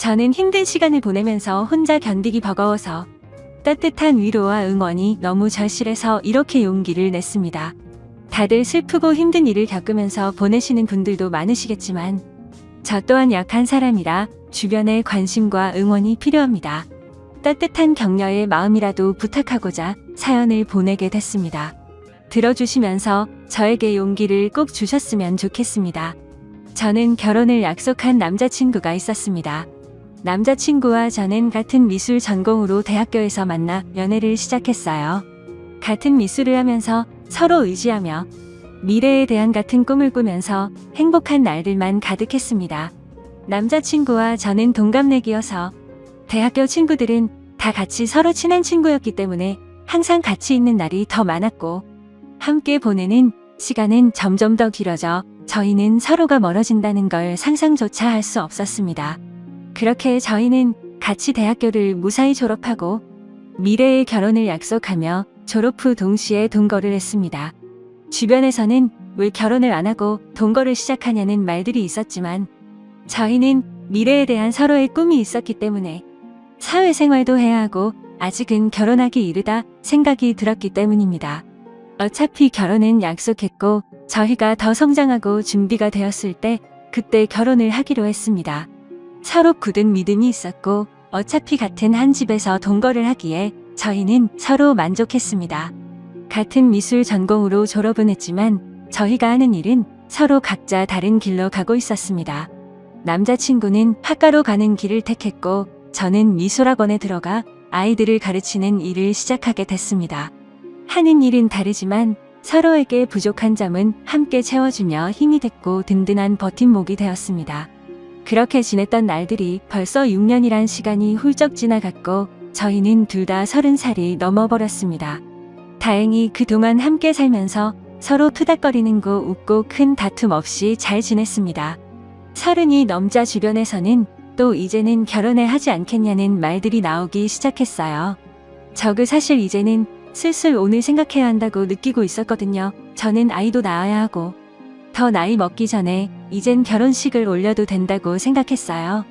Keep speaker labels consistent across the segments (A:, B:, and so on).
A: 저는 힘든 시간을 보내면서 혼자 견디기 버거워서 따뜻한 위로와 응원이 너무 절실해서 이렇게 용기를 냈습니다. 다들 슬프고 힘든 일을 겪으면서 보내시는 분들도 많으시겠지만 저 또한 약한 사람이라 주변의 관심과 응원이 필요합니다. 따뜻한 격려의 마음이라도 부탁하고자 사연을 보내게 됐습니다. 들어주시면서 저에게 용기를 꼭 주셨으면 좋겠습니다. 저는 결혼을 약속한 남자친구가 있었습니다. 남자친구와 저는 같은 미술 전공으로 대학교에서 만나 연애를 시작했어요. 같은 미술을 하면서 서로 의지하며 미래에 대한 같은 꿈을 꾸면서 행복한 날들만 가득했습니다. 남자친구와 저는 동갑내기여서 대학교 친구들은 다 같이 서로 친한 친구였기 때문에 항상 같이 있는 날이 더 많았고 함께 보내는 시간은 점점 더 길어져 저희는 서로가 멀어진다는 걸 상상조차 할 수 없었습니다. 그렇게 저희는 같이 대학교를 무사히 졸업하고 미래의 결혼을 약속하며 졸업 후 동시에 동거를 했습니다. 주변에서는 왜 결혼을 안 하고 동거를 시작하냐는 말들이 있었지만 저희는 미래에 대한 서로의 꿈이 있었기 때문에 사회생활도 해야 하고 아직은 결혼하기 이르다 생각이 들었기 때문입니다. 어차피 결혼은 약속했고 저희가 더 성장하고 준비가 되었을 때 그때 결혼을 하기로 했습니다. 서로 굳은 믿음이 있었고 어차피 같은 한 집에서 동거를 하기에 저희는 서로 만족했습니다. 같은 미술 전공으로 졸업은 했지만 저희가 하는 일은 서로 각자 다른 길로 가고 있었습니다. 남자친구는 학과로 가는 길을 택했고 저는 미술학원에 들어가 아이들을 가르치는 일을 시작하게 됐습니다. 하는 일은 다르지만 서로에게 부족한 점은 함께 채워주며 힘이 됐고 든든한 버팀목이 되었습니다. 그렇게 지냈던 날들이 벌써 6년이란 시간이 훌쩍 지나갔고 저희는 둘 다 30살이 넘어버렸습니다. 다행히 그동안 함께 살면서 서로 투닥거리는 거 웃고 큰 다툼 없이 잘 지냈습니다. 30이 넘자 주변에서는 또 이제는 결혼을 하지 않겠냐는 말들이 나오기 시작했어요. 저그 사실 이제는 슬슬 오늘 생각해야 한다고 느끼고 있었거든요. 저는 아이도 낳아야 하고 더 나이 먹기 전에 이젠 결혼식을 올려도 된다고 생각했어요.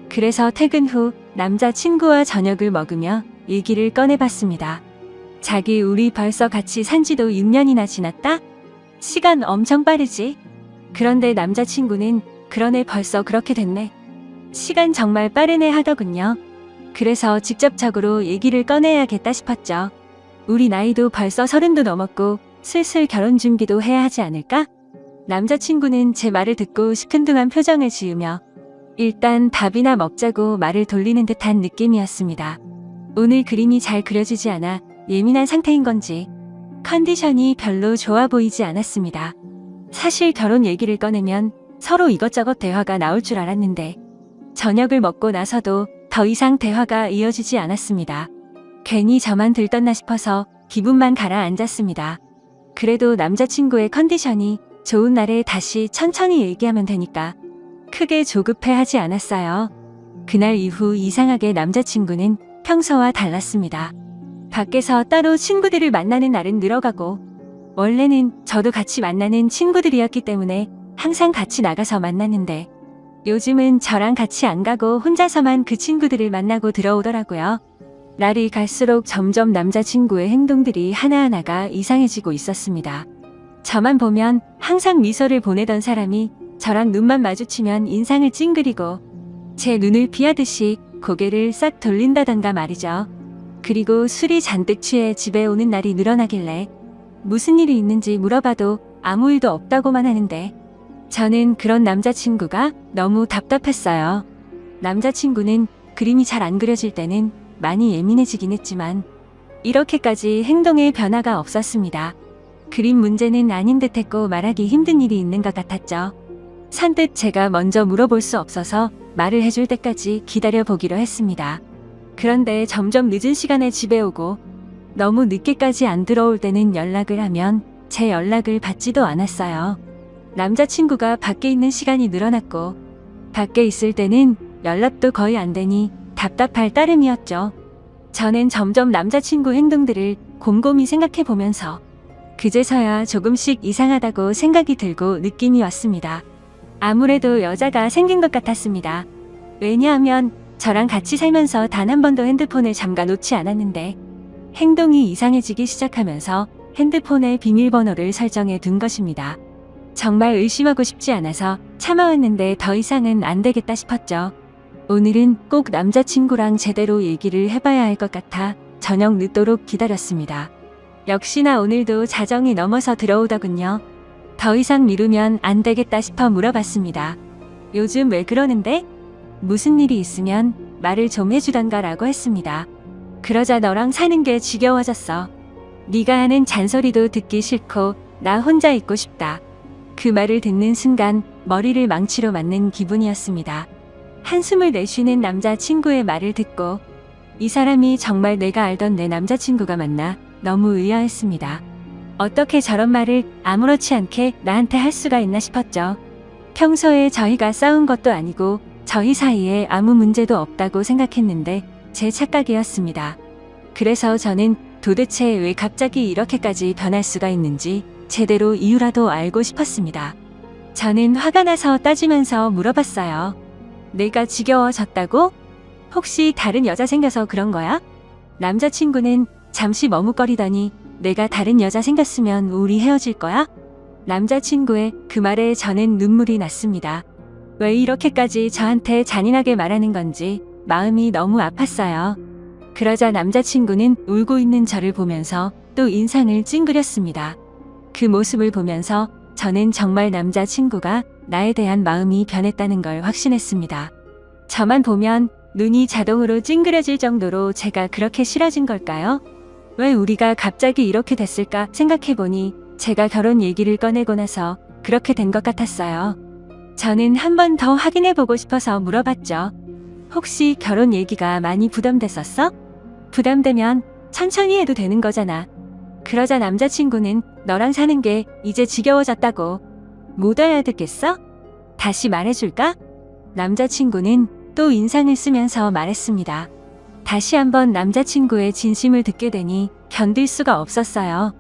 A: 그래서 퇴근 후 남자친구와 저녁을 먹으며 얘기를 꺼내봤습니다. 자기 우리 벌써 같이 산 지도 6년이나 지났다? 시간 엄청 빠르지? 그런데 남자친구는 그러네 벌써 그렇게 됐네. 시간 정말 빠르네 하더군요. 그래서 직접적으로 얘기를 꺼내야겠다 싶었죠. 우리 나이도 벌써 30도 넘었고 슬슬 결혼 준비도 해야 하지 않을까? 남자친구는 제 말을 듣고 시큰둥한 표정을 지으며 일단 밥이나 먹자고 말을 돌리는 듯한 느낌이었습니다. 오늘 그림이 잘 그려지지 않아 예민한 상태인 건지 컨디션이 별로 좋아 보이지 않았습니다. 사실 결혼 얘기를 꺼내면 서로 이것저것 대화가 나올 줄 알았는데 저녁을 먹고 나서도 더 이상 대화가 이어지지 않았습니다. 괜히 저만 들떴나 싶어서 기분만 가라앉았습니다. 그래도 남자친구의 컨디션이 좋은 날에 다시 천천히 얘기하면 되니까 크게 조급해하지 않았어요. 그날 이후 이상하게 남자친구는 평소와 달랐습니다. 밖에서 따로 친구들을 만나는 날은 늘어가고 원래는 저도 같이 만나는 친구들이었기 때문에 항상 같이 나가서 만났는데 요즘은 저랑 같이 안 가고 혼자서만 그 친구들을 만나고 들어오더라고요. 날이 갈수록 점점 남자친구의 행동들이 하나하나가 이상해지고 있었습니다. 저만 보면 항상 미소를 보내던 사람이 저랑 눈만 마주치면 인상을 찡그리고 제 눈을 피하듯이 고개를 싹 돌린다던가 말이죠. 그리고 술이 잔뜩 취해 집에 오는 날이 늘어나길래 무슨 일이 있는지 물어봐도 아무 일도 없다고만 하는데 저는 그런 남자친구가 너무 답답했어요. 남자친구는 그림이 잘 안 그려질 때는 많이 예민해지긴 했지만 이렇게까지 행동에 변화가 없었습니다. 그림 문제는 아닌 듯했고 말하기 힘든 일이 있는 것 같았죠. 선뜻 제가 먼저 물어볼 수 없어서 말을 해줄 때까지 기다려보기로 했습니다. 그런데 점점 늦은 시간에 집에 오고 너무 늦게까지 안 들어올 때는 연락을 하면 제 연락을 받지도 않았어요. 남자친구가 밖에 있는 시간이 늘어났고 밖에 있을 때는 연락도 거의 안 되니 답답할 따름이었죠. 저는 점점 남자친구 행동들을 곰곰이 생각해 보면서 그제서야 조금씩 이상하다고 생각이 들고 느낌이 왔습니다. 아무래도 여자가 생긴 것 같았습니다. 왜냐하면 저랑 같이 살면서 단 한 번도 핸드폰을 잠가 놓지 않았는데 행동이 이상해지기 시작하면서 핸드폰에 비밀번호를 설정해 둔 것입니다. 정말 의심하고 싶지 않아서 참아왔는데 더 이상은 안 되겠다 싶었죠. 오늘은 꼭 남자친구랑 제대로 얘기를 해봐야 할 것 같아 저녁 늦도록 기다렸습니다. 역시나 오늘도 자정이 넘어서 들어오더군요. 더 이상 미루면 안 되겠다 싶어 물어봤습니다. 요즘 왜 그러는데? 무슨 일이 있으면 말을 좀 해주던가 라고 했습니다. 그러자 너랑 사는 게 지겨워졌어. 네가 하는 잔소리도 듣기 싫고 나 혼자 있고 싶다. 그 말을 듣는 순간 머리를 망치로 맞는 기분이었습니다. 한숨을 내쉬는 남자친구의 말을 듣고 이 사람이 정말 내가 알던 내 남자친구가 맞나 너무 의아했습니다. 어떻게 저런 말을 아무렇지 않게 나한테 할 수가 있나 싶었죠. 평소에 저희가 싸운 것도 아니고 저희 사이에 아무 문제도 없다고 생각했는데 제 착각이었습니다. 그래서 저는 도대체 왜 갑자기 이렇게까지 변할 수가 있는지 제대로 이유라도 알고 싶었습니다. 저는 화가 나서 따지면서 물어봤어요. 내가 지겨워졌다고? 혹시 다른 여자 생겨서 그런 거야? 남자친구는 잠시 머뭇거리더니 내가 다른 여자 생겼으면 우리 헤어질 거야? 남자친구의 그 말에 저는 눈물이 났습니다. 왜 이렇게까지 저한테 잔인하게 말하는 건지 마음이 너무 아팠어요. 그러자 남자친구는 울고 있는 저를 보면서 또 인상을 찡그렸습니다. 그 모습을 보면서 저는 정말 남자친구가 나에 대한 마음이 변했다는 걸 확신했습니다. 저만 보면 눈이 자동으로 찡그려질 정도로 제가 그렇게 싫어진 걸까요? 왜 우리가 갑자기 이렇게 됐을까 생각해보니 제가 결혼 얘기를 꺼내고 나서 그렇게 된 것 같았어요. 저는 한 번 더 확인해보고 싶어서 물어봤죠. 혹시 결혼 얘기가 많이 부담됐었어? 부담되면 천천히 해도 되는 거잖아. 그러자 남자친구는 너랑 사는 게 이제 지겨워졌다고. 못 알아듣겠어? 다시 말해줄까? 남자친구는 또 인상을 쓰면서 말했습니다. 다시 한번 남자친구의 진심을 듣게 되니 견딜 수가 없었어요.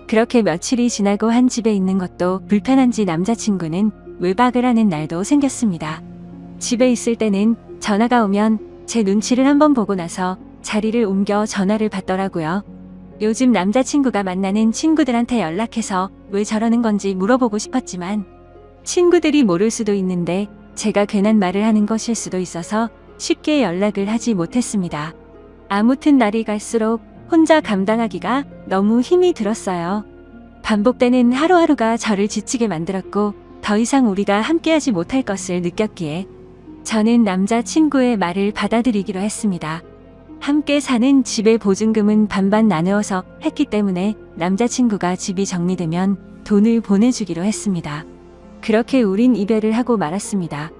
A: 그렇게 며칠이 지나고 한 집에 있는 것도 불편한지 남자친구는 외박을 하는 날도 생겼습니다. 집에 있을 때는 전화가 오면 제 눈치를 한번 보고 나서 자리를 옮겨 전화를 받더라고요. 요즘 남자친구가 만나는 친구들한테 연락해서 왜 저러는 건지 물어보고 싶었지만 친구들이 모를 수도 있는데 제가 괜한 말을 하는 것일 수도 있어서 쉽게 연락을 하지 못했습니다. 아무튼 날이 갈수록 혼자 감당하기가 너무 힘이 들었어요. 반복되는 하루하루가 저를 지치게 만들었고 더 이상 우리가 함께하지 못할 것을 느꼈기에 저는 남자친구의 말을 받아들이기로 했습니다. 함께 사는 집의 보증금은 반반 나누어서 했기 때문에 남자친구가 집이 정리되면 돈을 보내주기로 했습니다. 그렇게 우린 이별을 하고 말았습니다.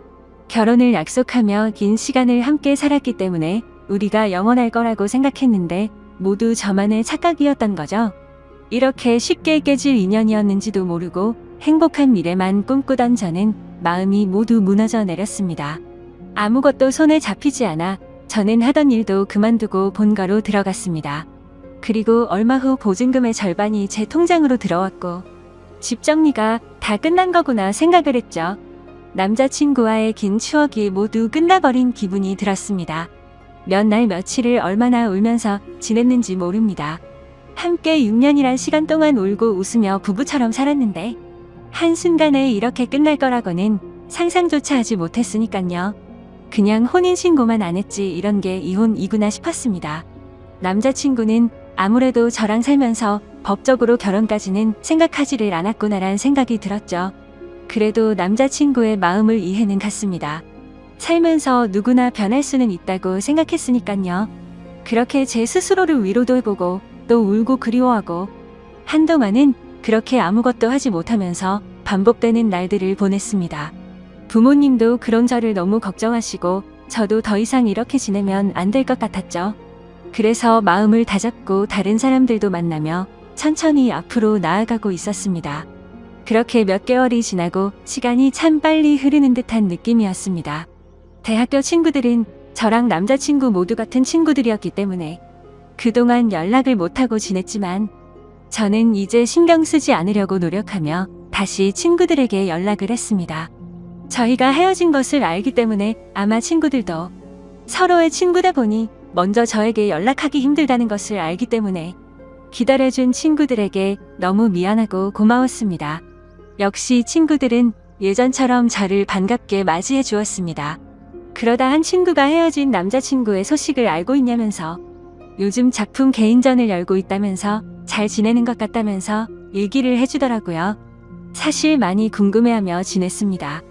A: 결혼을 약속하며 긴 시간을 함께 살았기 때문에 우리가 영원할 거라고 생각했는데 모두 저만의 착각이었던 거죠. 이렇게 쉽게 깨질 인연이었는지도 모르고 행복한 미래만 꿈꾸던 저는 마음이 모두 무너져 내렸습니다. 아무것도 손에 잡히지 않아 저는 하던 일도 그만두고 본가로 들어갔습니다. 그리고 얼마 후 보증금의 절반이 제 통장으로 들어왔고 집 정리가 다 끝난 거구나 생각을 했죠. 남자친구와의 긴 추억이 모두 끝나버린 기분이 들었습니다. 몇 날 며칠을 얼마나 울면서 지냈는지 모릅니다. 함께 6년이란 시간 동안 울고 웃으며 부부처럼 살았는데 한순간에 이렇게 끝날 거라고는 상상조차 하지 못했으니깐요. 그냥 혼인신고만 안 했지 이런 게 이혼이구나 싶었습니다. 남자친구는 아무래도 저랑 살면서 법적으로 결혼까지는 생각하지를 않았구나란 생각이 들었죠. 그래도 남자친구의 마음을 이해는 갔습니다. 살면서 누구나 변할 수는 있다고 생각했으니깐요. 그렇게 제 스스로를 위로도 해보고 또 울고 그리워하고 한동안은 그렇게 아무것도 하지 못하면서 반복되는 날들을 보냈습니다. 부모님도 그런 저를 너무 걱정하시고 저도 더 이상 이렇게 지내면 안 될 것 같았죠. 그래서 마음을 다잡고 다른 사람들도 만나며 천천히 앞으로 나아가고 있었습니다. 그렇게 몇 개월이 지나고 시간이 참 빨리 흐르는 듯한 느낌이었습니다. 대학교 친구들은 저랑 남자친구 모두 같은 친구들이었기 때문에 그동안 연락을 못하고 지냈지만 저는 이제 신경 쓰지 않으려고 노력하며 다시 친구들에게 연락을 했습니다. 저희가 헤어진 것을 알기 때문에 아마 친구들도 서로의 친구다 보니 먼저 저에게 연락하기 힘들다는 것을 알기 때문에 기다려준 친구들에게 너무 미안하고 고마웠습니다. 역시 친구들은 예전처럼 저를 반갑게 맞이해 주었습니다. 그러다 한 친구가 헤어진 남자친구의 소식을 알고 있냐면서 요즘 작품 개인전을 열고 있다면서 잘 지내는 것 같다면서 얘기를 해주더라고요. 사실 많이 궁금해하며 지냈습니다.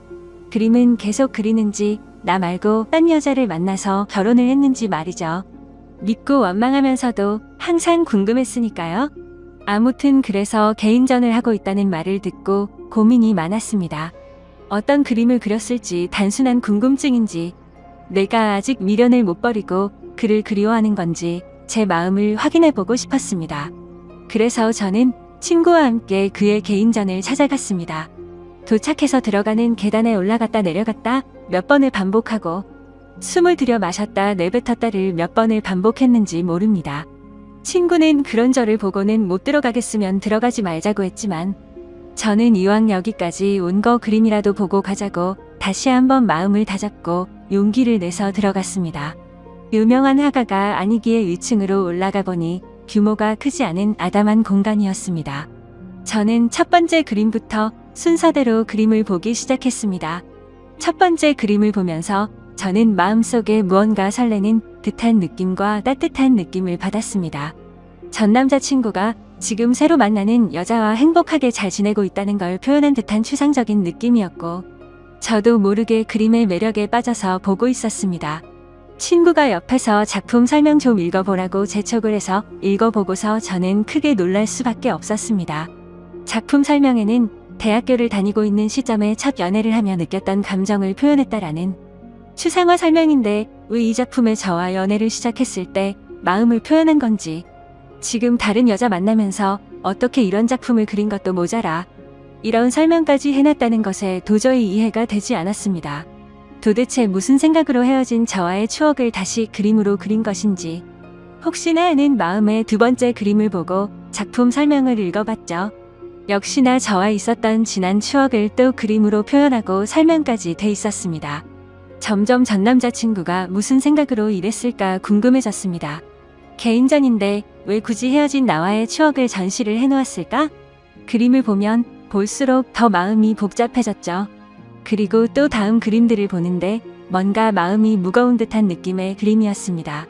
A: 그림은 계속 그리는지 나 말고 딴 여자를 만나서 결혼을 했는지 말이죠. 믿고 원망하면서도 항상 궁금했으니까요. 아무튼 그래서 개인전을 하고 있다는 말을 듣고 고민이 많았습니다. 어떤 그림을 그렸을지 단순한 궁금증인지 내가 아직 미련을 못 버리고 그를 그리워하는 건지 제 마음을 확인해보고 싶었습니다. 그래서 저는 친구와 함께 그의 개인전을 찾아갔습니다. 도착해서 들어가는 계단에 올라갔다 내려갔다 몇 번을 반복하고 숨을 들여 마셨다 내뱉었다를 몇 번을 반복했는지 모릅니다. 친구는 그런 저를 보고는 못 들어가겠으면 들어가지 말자고 했지만 저는 이왕 여기까지 온 거 그림이라도 보고 가자고 다시 한번 마음을 다잡고 용기를 내서 들어갔습니다. 유명한 화가가 아니기에 위층으로 올라가 보니 규모가 크지 않은 아담한 공간이었습니다. 저는 첫 번째 그림부터 순서대로 그림을 보기 시작했습니다. 첫 번째 그림을 보면서 저는 마음속에 무언가 설레는 듯한 느낌과 따뜻한 느낌을 받았습니다. 전 남자친구가 지금 새로 만나는 여자와 행복하게 잘 지내고 있다는 걸 표현한 듯한 추상적인 느낌이었고 저도 모르게 그림의 매력에 빠져서 보고 있었습니다. 친구가 옆에서 작품 설명 좀 읽어보라고 재촉을 해서 읽어보고서 저는 크게 놀랄 수밖에 없었습니다. 작품 설명에는 대학교를 다니고 있는 시점에 첫 연애를 하며 느꼈던 감정을 표현했다라는 추상화 설명인데 왜 이 작품에 저와 연애를 시작했을 때 마음을 표현한 건지 지금 다른 여자 만나면서 어떻게 이런 작품을 그린 것도 모자라 이런 설명까지 해놨다는 것에 도저히 이해가 되지 않았습니다. 도대체 무슨 생각으로 헤어진 저와의 추억을 다시 그림으로 그린 것인지 혹시나 하는 마음에 두 번째 그림을 보고 작품 설명을 읽어봤죠. 역시나 저와 있었던 지난 추억을 또 그림으로 표현하고 설명까지 돼 있었습니다. 점점 전 남자친구가 무슨 생각으로 이랬을까 궁금해졌습니다. 개인전인데 왜 굳이 헤어진 나와의 추억을 전시를 해놓았을까? 그림을 보면 볼수록 더 마음이 복잡해졌죠. 그리고 또 다음 그림들을 보는데 뭔가 마음이 무거운 듯한 느낌의 그림이었습니다.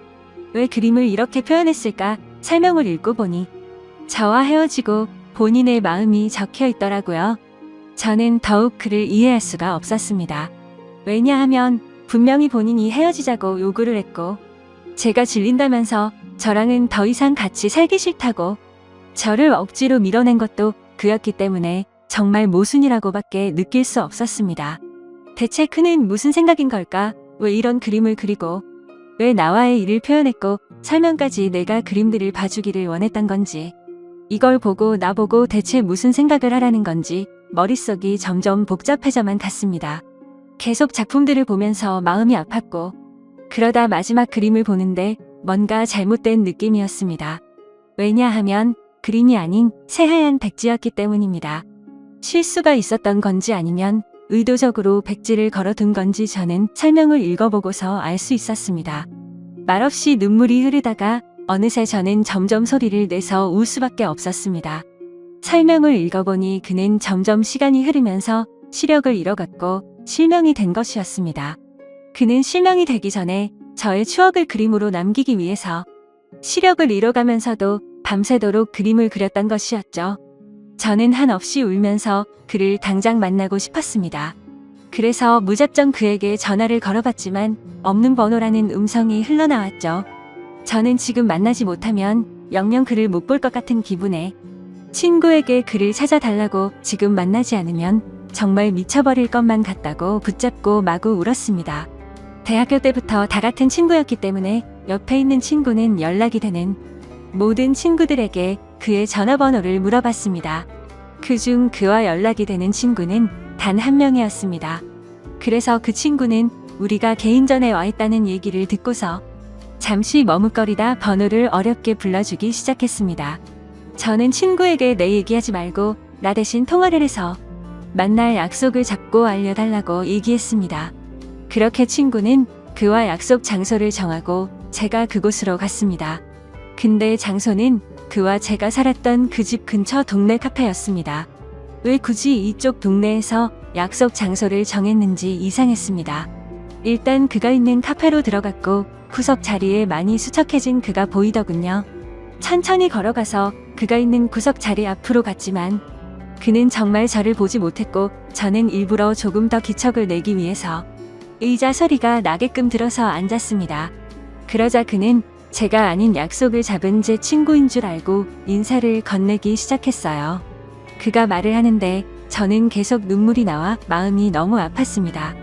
A: 왜 그림을 이렇게 표현했을까? 설명을 읽고 보니 저와 헤어지고 본인의 마음이 적혀 있더라고요. 저는 더욱 그를 이해할 수가 없었습니다. 왜냐하면 분명히 본인이 헤어지자고 요구를 했고 제가 질린다면서 저랑은 더 이상 같이 살기 싫다고 저를 억지로 밀어낸 것도 그였기 때문에 정말 모순이라고밖에 느낄 수 없었습니다. 대체 그는 무슨 생각인 걸까? 왜 이런 그림을 그리고 왜 나와의 일을 표현했고 설명까지 내가 그림들을 봐주기를 원했던 건지 이걸 보고 나보고 대체 무슨 생각을 하라는 건지 머릿속이 점점 복잡해져만 갔습니다. 계속 작품들을 보면서 마음이 아팠고 그러다 마지막 그림을 보는데 뭔가 잘못된 느낌이었습니다. 왜냐하면 그림이 아닌 새하얀 백지였기 때문입니다. 실수가 있었던 건지 아니면 의도적으로 백지를 걸어둔 건지 저는 설명을 읽어보고서 알 수 있었습니다. 말없이 눈물이 흐르다가 어느새 저는 점점 소리를 내서 울 수밖에 없었습니다. 설명을 읽어보니 그는 점점 시간이 흐르면서 시력을 잃어갔고 실명이 된 것이었습니다. 그는 실명이 되기 전에 저의 추억을 그림으로 남기기 위해서 시력을 잃어가면서도 밤새도록 그림을 그렸던 것이었죠. 저는 한없이 울면서 그를 당장 만나고 싶었습니다. 그래서 무작정 그에게 전화를 걸어봤지만 없는 번호라는 음성이 흘러나왔죠. 저는 지금 만나지 못하면 영영 그를 못 볼 것 같은 기분에 친구에게 그를 찾아달라고 지금 만나지 않으면 정말 미쳐버릴 것만 같다고 붙잡고 마구 울었습니다. 대학교 때부터 다 같은 친구였기 때문에 옆에 있는 친구는 연락이 되는 모든 친구들에게 그의 전화번호를 물어봤습니다. 그중 그와 연락이 되는 친구는 단 한 명이었습니다. 그래서 그 친구는 우리가 개인전에 와 있다는 얘기를 듣고서 잠시 머뭇거리다 번호를 어렵게 불러주기 시작했습니다. 저는 친구에게 내 얘기하지 말고 나 대신 통화를 해서 만날 약속을 잡고 알려달라고 얘기했습니다. 그렇게 친구는 그와 약속 장소를 정하고 제가 그곳으로 갔습니다. 근데 장소는 그와 제가 살았던 그 집 근처 동네 카페였습니다. 왜 굳이 이쪽 동네에서 약속 장소를 정했는지 이상했습니다. 일단 그가 있는 카페로 들어갔고 구석 자리에 많이 수척해진 그가 보이더군요. 천천히 걸어가서 그가 있는 구석 자리 앞으로 갔지만 그는 정말 저를 보지 못했고 저는 일부러 조금 더 기척을 내기 위해서 의자 소리가 나게끔 들어서 앉았습니다. 그러자 그는 제가 아닌 약속을 잡은 제 친구인 줄 알고 인사를 건네기 시작했어요. 그가 말을 하는데 저는 계속 눈물이 나와 마음이 너무 아팠습니다.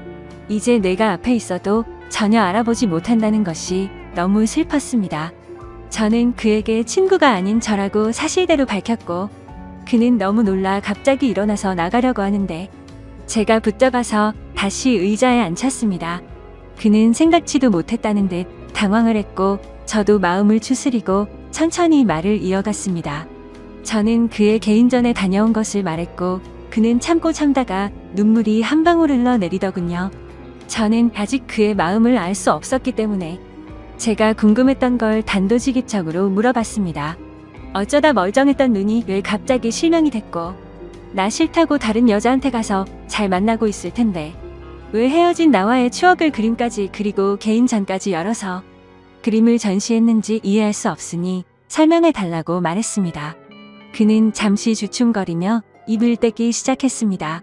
A: 이제 내가 앞에 있어도 전혀 알아보지 못한다는 것이 너무 슬펐습니다. 저는 그에게 친구가 아닌 저라고 사실대로 밝혔고 그는 너무 놀라 갑자기 일어나서 나가려고 하는데 제가 붙잡아서 다시 의자에 앉혔습니다. 그는 생각지도 못했다는 듯 당황을 했고 저도 마음을 추스리고 천천히 말을 이어갔습니다. 저는 그의 개인전에 다녀온 것을 말했고 그는 참고 참다가 눈물이 한 방울 흘러내리더군요. 저는 아직 그의 마음을 알 수 없었기 때문에 제가 궁금했던 걸 단도직입적으로 물어봤습니다. 어쩌다 멀쩡했던 눈이 왜 갑자기 실명이 됐고 나 싫다고 다른 여자한테 가서 잘 만나고 있을 텐데 왜 헤어진 나와의 추억을 그림까지 그리고 개인전까지 열어서 그림을 전시했는지 이해할 수 없으니 설명해 달라고 말했습니다. 그는 잠시 주춤거리며 입을 떼기 시작했습니다.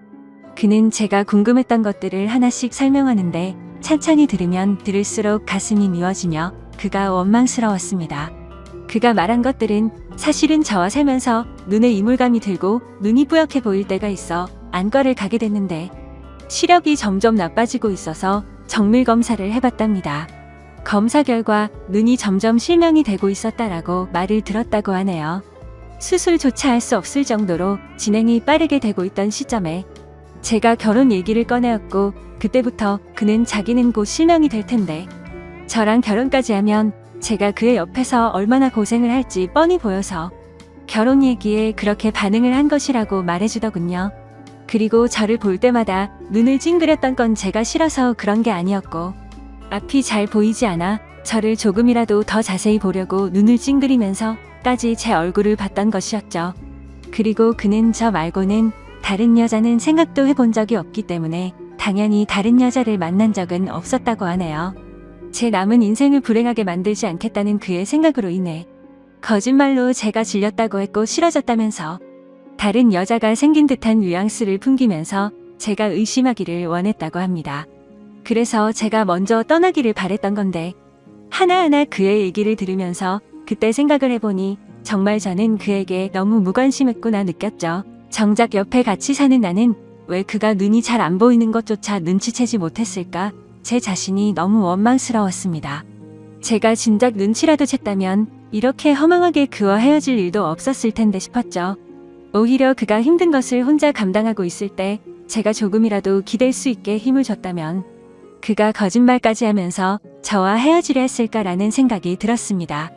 A: 그는 제가 궁금했던 것들을 하나씩 설명하는데 천천히 들으면 들을수록 가슴이 미워지며 그가 원망스러웠습니다. 그가 말한 것들은 사실은 저와 살면서 눈에 이물감이 들고 눈이 뿌옇게 보일 때가 있어 안과를 가게 됐는데 시력이 점점 나빠지고 있어서 정밀 검사를 해봤답니다. 검사 결과 눈이 점점 실명이 되고 있었다라고 말을 들었다고 하네요. 수술조차 할 수 없을 정도로 진행이 빠르게 되고 있던 시점에 제가 결혼 얘기를 꺼내었고 그때부터 그는 자기는 곧 실명이 될 텐데 저랑 결혼까지 하면 제가 그의 옆에서 얼마나 고생을 할지 뻔히 보여서 결혼 얘기에 그렇게 반응을 한 것이라고 말해주더군요. 그리고 저를 볼 때마다 눈을 찡그렸던 건 제가 싫어서 그런 게 아니었고 앞이 잘 보이지 않아 저를 조금이라도 더 자세히 보려고 눈을 찡그리면서까지 제 얼굴을 봤던 것이었죠. 그리고 그는 저 말고는 다른 여자는 생각도 해본 적이 없기 때문에 당연히 다른 여자를 만난 적은 없었다고 하네요. 제 남은 인생을 불행하게 만들지 않겠다는 그의 생각으로 인해 거짓말로 제가 질렸다고 했고 싫어졌다면서 다른 여자가 생긴 듯한 뉘앙스를 풍기면서 제가 의심하기를 원했다고 합니다. 그래서 제가 먼저 떠나기를 바랬던 건데 하나하나 그의 얘기를 들으면서 그때 생각을 해보니 정말 저는 그에게 너무 무관심했구나 느꼈죠. 정작 옆에 같이 사는 나는 왜 그가 눈이 잘 안 보이는 것조차 눈치채지 못했을까? 제 자신이 너무 원망스러웠습니다. 제가 진작 눈치라도 챘다면 이렇게 허망하게 그와 헤어질 일도 없었을 텐데 싶었죠. 오히려 그가 힘든 것을 혼자 감당하고 있을 때 제가 조금이라도 기댈 수 있게 힘을 줬다면 그가 거짓말까지 하면서 저와 헤어지려 했을까라는 생각이 들었습니다.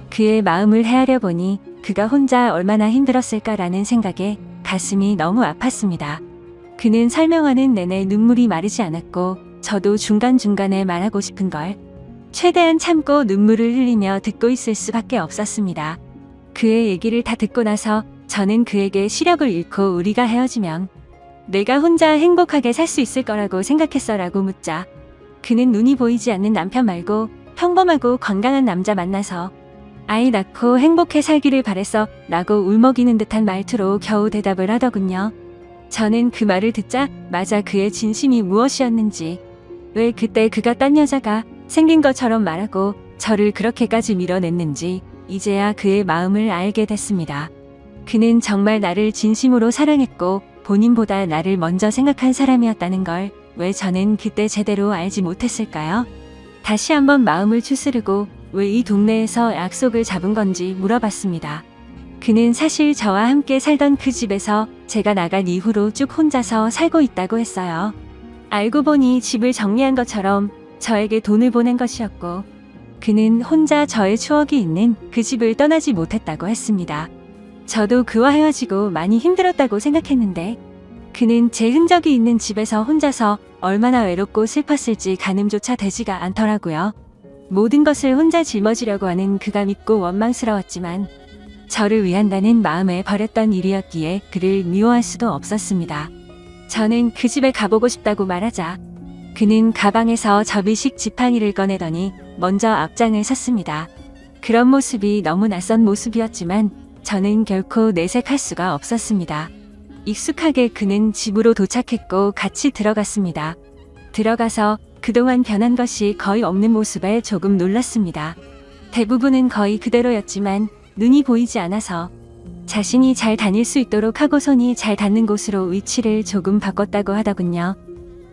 A: 그의 마음을 헤아려 보니 그가 혼자 얼마나 힘들었을까라는 생각에 가슴이 너무 아팠습니다. 그는 설명하는 내내 눈물이 마르지 않았고 저도 중간중간에 말하고 싶은 걸 최대한 참고 눈물을 흘리며 듣고 있을 수밖에 없었습니다. 그의 얘기를 다 듣고 나서 저는 그에게 시력을 잃고 우리가 헤어지면 내가 혼자 행복하게 살 수 있을 거라고 생각했어 라고 묻자 그는 눈이 보이지 않는 남편 말고 평범하고 건강한 남자 만나서 아이 낳고 행복해 살기를 바랬어 라고 울먹이는 듯한 말투로 겨우 대답을 하더군요. 저는 그 말을 듣자 맞아 그의 진심이 무엇이었는지 왜 그때 그가 딴 여자가 생긴 것처럼 말하고 저를 그렇게까지 밀어냈는지 이제야 그의 마음을 알게 됐습니다. 그는 정말 나를 진심으로 사랑했고 본인보다 나를 먼저 생각한 사람이었다는 걸 왜 저는 그때 제대로 알지 못했을까요? 다시 한번 마음을 추스르고 왜 이 동네에서 약속을 잡은 건지 물어봤습니다. 그는 사실 저와 함께 살던 그 집에서 제가 나간 이후로 쭉 혼자서 살고 있다고 했어요. 알고 보니 집을 정리한 것처럼 저에게 돈을 보낸 것이었고 그는 혼자 저의 추억이 있는 그 집을 떠나지 못했다고 했습니다. 저도 그와 헤어지고 많이 힘들었다고 생각했는데 그는 제 흔적이 있는 집에서 혼자서 얼마나 외롭고 슬펐을지 가늠조차 되지가 않더라고요. 모든 것을 혼자 짊어지려고 하는 그가 밉고 원망스러웠지만 저를 위한다는 마음에 버렸던 일이었기에 그를 미워할 수도 없었습니다. 저는 그 집에 가보고 싶다고 말하자 그는 가방에서 접이식 지팡이를 꺼내더니 먼저 앞장을 섰습니다. 그런 모습이 너무 낯선 모습이었지만 저는 결코 내색할 수가 없었습니다. 익숙하게 그는 집으로 도착했고 같이 들어갔습니다. 들어가서 그동안 변한 것이 거의 없는 모습에 조금 놀랐습니다. 대부분은 거의 그대로였지만 눈이 보이지 않아서 자신이 잘 다닐 수 있도록 하고 손이 잘 닿는 곳으로 위치를 조금 바꿨다고 하더군요.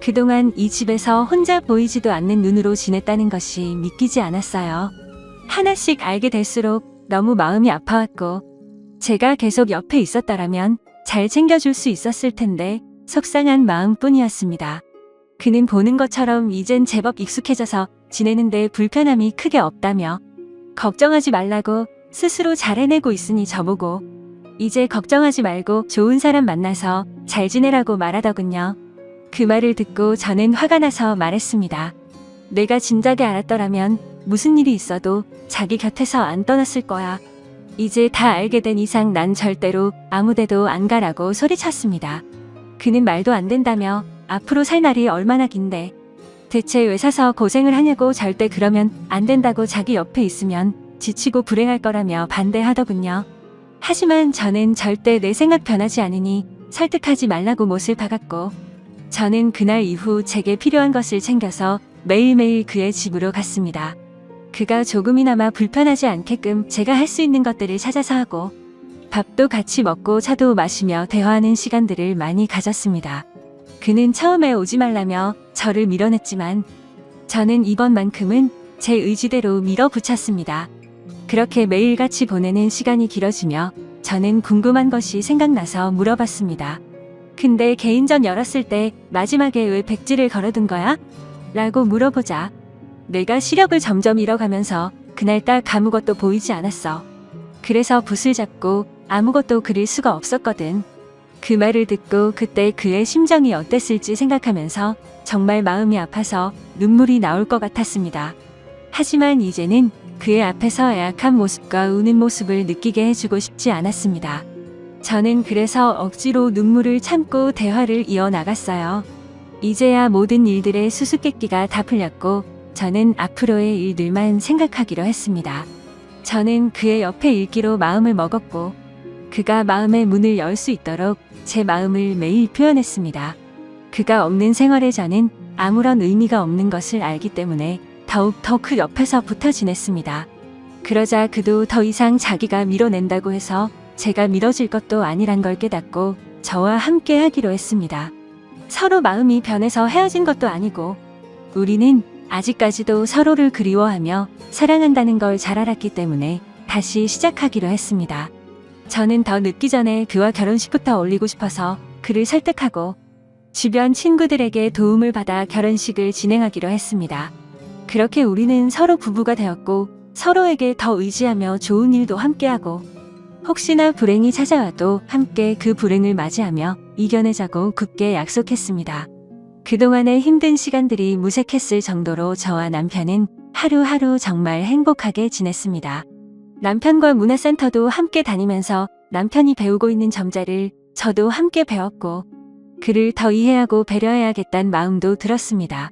A: 그동안 이 집에서 혼자 보이지도 않는 눈으로 지냈다는 것이 믿기지 않았어요. 하나씩 알게 될수록 너무 마음이 아파왔고 제가 계속 옆에 있었더라면 잘 챙겨줄 수 있었을 텐데 속상한 마음뿐이었습니다. 그는 보는 것처럼 이젠 제법 익숙해져서 지내는데 불편함이 크게 없다며 걱정하지 말라고 스스로 잘 해내고 있으니 저보고 이제 걱정하지 말고 좋은 사람 만나서 잘 지내라고 말하더군요. 그 말을 듣고 저는 화가 나서 말했습니다. 내가 진작에 알았더라면 무슨 일이 있어도 자기 곁에서 안 떠났을 거야. 이제 다 알게 된 이상 난 절대로 아무데도 안 가라고 소리쳤습니다. 그는 말도 안 된다며 앞으로 살 날이 얼마나 긴데 대체 왜 사서 고생을 하냐고 절대 그러면 안 된다고 자기 옆에 있으면 지치고 불행할 거라며 반대하더군요. 하지만 저는 절대 내 생각 변하지 않으니 설득하지 말라고 못을 박았고 저는 그날 이후 제게 필요한 것을 챙겨서 매일매일 그의 집으로 갔습니다. 그가 조금이나마 불편하지 않게끔 제가 할 수 있는 것들을 찾아서 하고 밥도 같이 먹고 차도 마시며 대화하는 시간들을 많이 가졌습니다. 그는 처음에 오지 말라며 저를 밀어냈지만 저는 이번만큼은 제 의지대로 밀어붙였습니다. 그렇게 매일 같이 보내는 시간이 길어지며 저는 궁금한 것이 생각나서 물어봤습니다. 근데 개인전 열었을 때 마지막에 왜 백지를 걸어둔 거야? 라고 물어보자 내가 시력을 점점 잃어가면서 그날딱 아무것도 보이지 않았어. 그래서 붓을 잡고 아무것도 그릴 수가 없었거든. 그 말을 듣고 그때 그의 심정이 어땠을지 생각하면서 정말 마음이 아파서 눈물이 나올 것 같았습니다. 하지만 이제는 그의 앞에서 애악한 모습과 우는 모습을 느끼게 해주고 싶지 않았습니다. 저는 그래서 억지로 눈물을 참고 대화를 이어나갔어요. 이제야 모든 일들의 수수께끼가 다 풀렸고 저는 앞으로의 일들만 생각하기로 했습니다. 저는 그의 옆에 있기로 마음을 먹었고 그가 마음의 문을 열 수 있도록 제 마음을 매일 표현했습니다. 그가 없는 생활에 저는 아무런 의미가 없는 것을 알기 때문에 더욱 더 그 옆에서 붙어 지냈습니다. 그러자 그도 더 이상 자기가 밀어낸다고 해서 제가 밀어질 것도 아니란 걸 깨닫고 저와 함께 하기로 했습니다. 서로 마음이 변해서 헤어진 것도 아니고 우리는 아직까지도 서로를 그리워하며 사랑한다는 걸 잘 알았기 때문에 다시 시작하기로 했습니다. 저는 더 늦기 전에 그와 결혼식부터 올리고 싶어서 그를 설득하고 주변 친구들에게 도움을 받아 결혼식을 진행하기로 했습니다. 그렇게 우리는 서로 부부가 되었고 서로에게 더 의지하며 좋은 일도 함께하고 혹시나 불행이 찾아와도 함께 그 불행을 맞이하며 이겨내자고 굳게 약속했습니다. 그동안의 힘든 시간들이 무색했을 정도로 저와 남편은 하루하루 정말 행복하게 지냈습니다. 남편과 문화센터도 함께 다니면서 남편이 배우고 있는 점자를 저도 함께 배웠고 그를 더 이해하고 배려해야겠다는 마음도 들었습니다.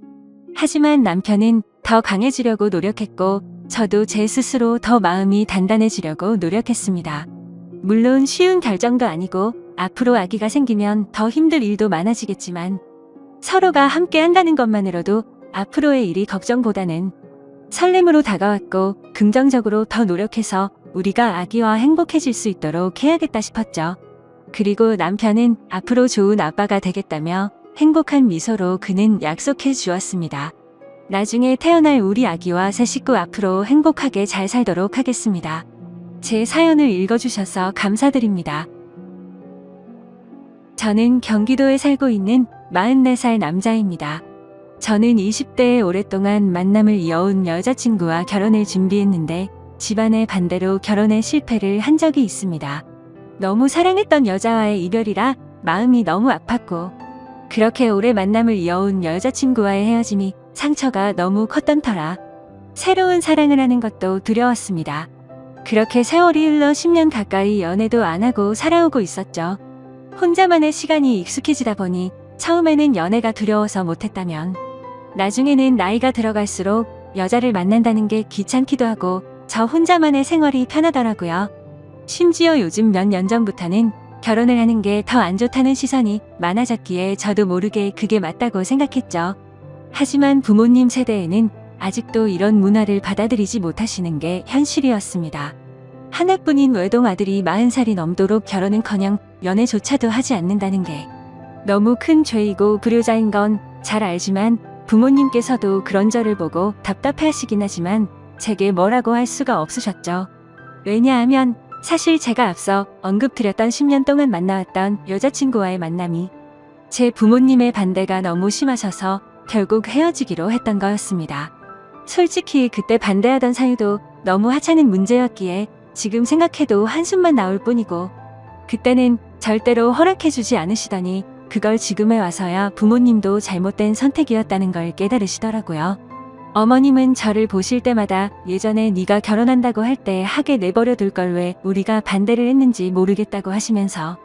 A: 하지만 남편은 더 강해지려고 노력했고 저도 제 스스로 더 마음이 단단해지려고 노력했습니다. 물론 쉬운 결정도 아니고 앞으로 아기가 생기면 더 힘들 일도 많아지겠지만 서로가 함께 한다는 것만으로도 앞으로의 일이 걱정보다는 설렘으로 다가왔고 긍정적으로 더 노력해서 우리가 아기와 행복해질 수 있도록 해야겠다 싶었죠. 그리고 남편은 앞으로 좋은 아빠가 되겠다며 행복한 미소로 그는 약속해 주었습니다. 나중에 태어날 우리 아기와 새 식구 앞으로 행복하게 잘 살도록 하겠습니다. 제 사연을 읽어주셔서 감사드립니다. 저는 경기도에 살고 있는 44살 남자입니다. 저는 20대에 오랫동안 만남을 이어온 여자친구와 결혼을 준비했는데 집안의 반대로 결혼에 실패를 한 적이 있습니다. 너무 사랑했던 여자와의 이별이라 마음이 너무 아팠고 그렇게 오래 만남을 이어온 여자친구와의 헤어짐이 상처가 너무 컸던 터라 새로운 사랑을 하는 것도 두려웠습니다. 그렇게 세월이 흘러 10년 가까이 연애도 안 하고 살아오고 있었죠. 혼자만의 시간이 익숙해지다 보니 처음에는 연애가 두려워서 못했다면 나중에는 나이가 들어갈수록 여자를 만난다는 게 귀찮기도 하고 저 혼자만의 생활이 편하더라고요. 심지어 요즘 몇 년 전부터는 결혼을 하는 게 더 안 좋다는 시선이 많아졌기에 저도 모르게 그게 맞다고 생각했죠. 하지만 부모님 세대에는 아직도 이런 문화를 받아들이지 못하시는 게 현실이었습니다. 하나뿐인 외동아들이 40살이 넘도록 결혼은커녕 연애조차도 하지 않는다는 게 너무 큰 죄이고 불효자인 건 잘 알지만 부모님께서도 그런 저를 보고 답답해하시긴 하지만 제게 뭐라고 할 수가 없으셨죠. 왜냐하면 사실 제가 앞서 언급드렸던 10년 동안 만나왔던 여자친구와의 만남이 제 부모님의 반대가 너무 심하셔서 결국 헤어지기로 했던 거였습니다. 솔직히 그때 반대하던 사유도 너무 하찮은 문제였기에 지금 생각해도 한숨만 나올 뿐이고 그때는 절대로 허락해주지 않으시더니 그걸 지금에 와서야 부모님도 잘못된 선택이었다는 걸 깨달으시더라고요. 어머님은 저를 보실 때마다 예전에 네가 결혼한다고 할 때 하게 내버려 둘 걸 왜 우리가 반대를 했는지 모르겠다고 하시면서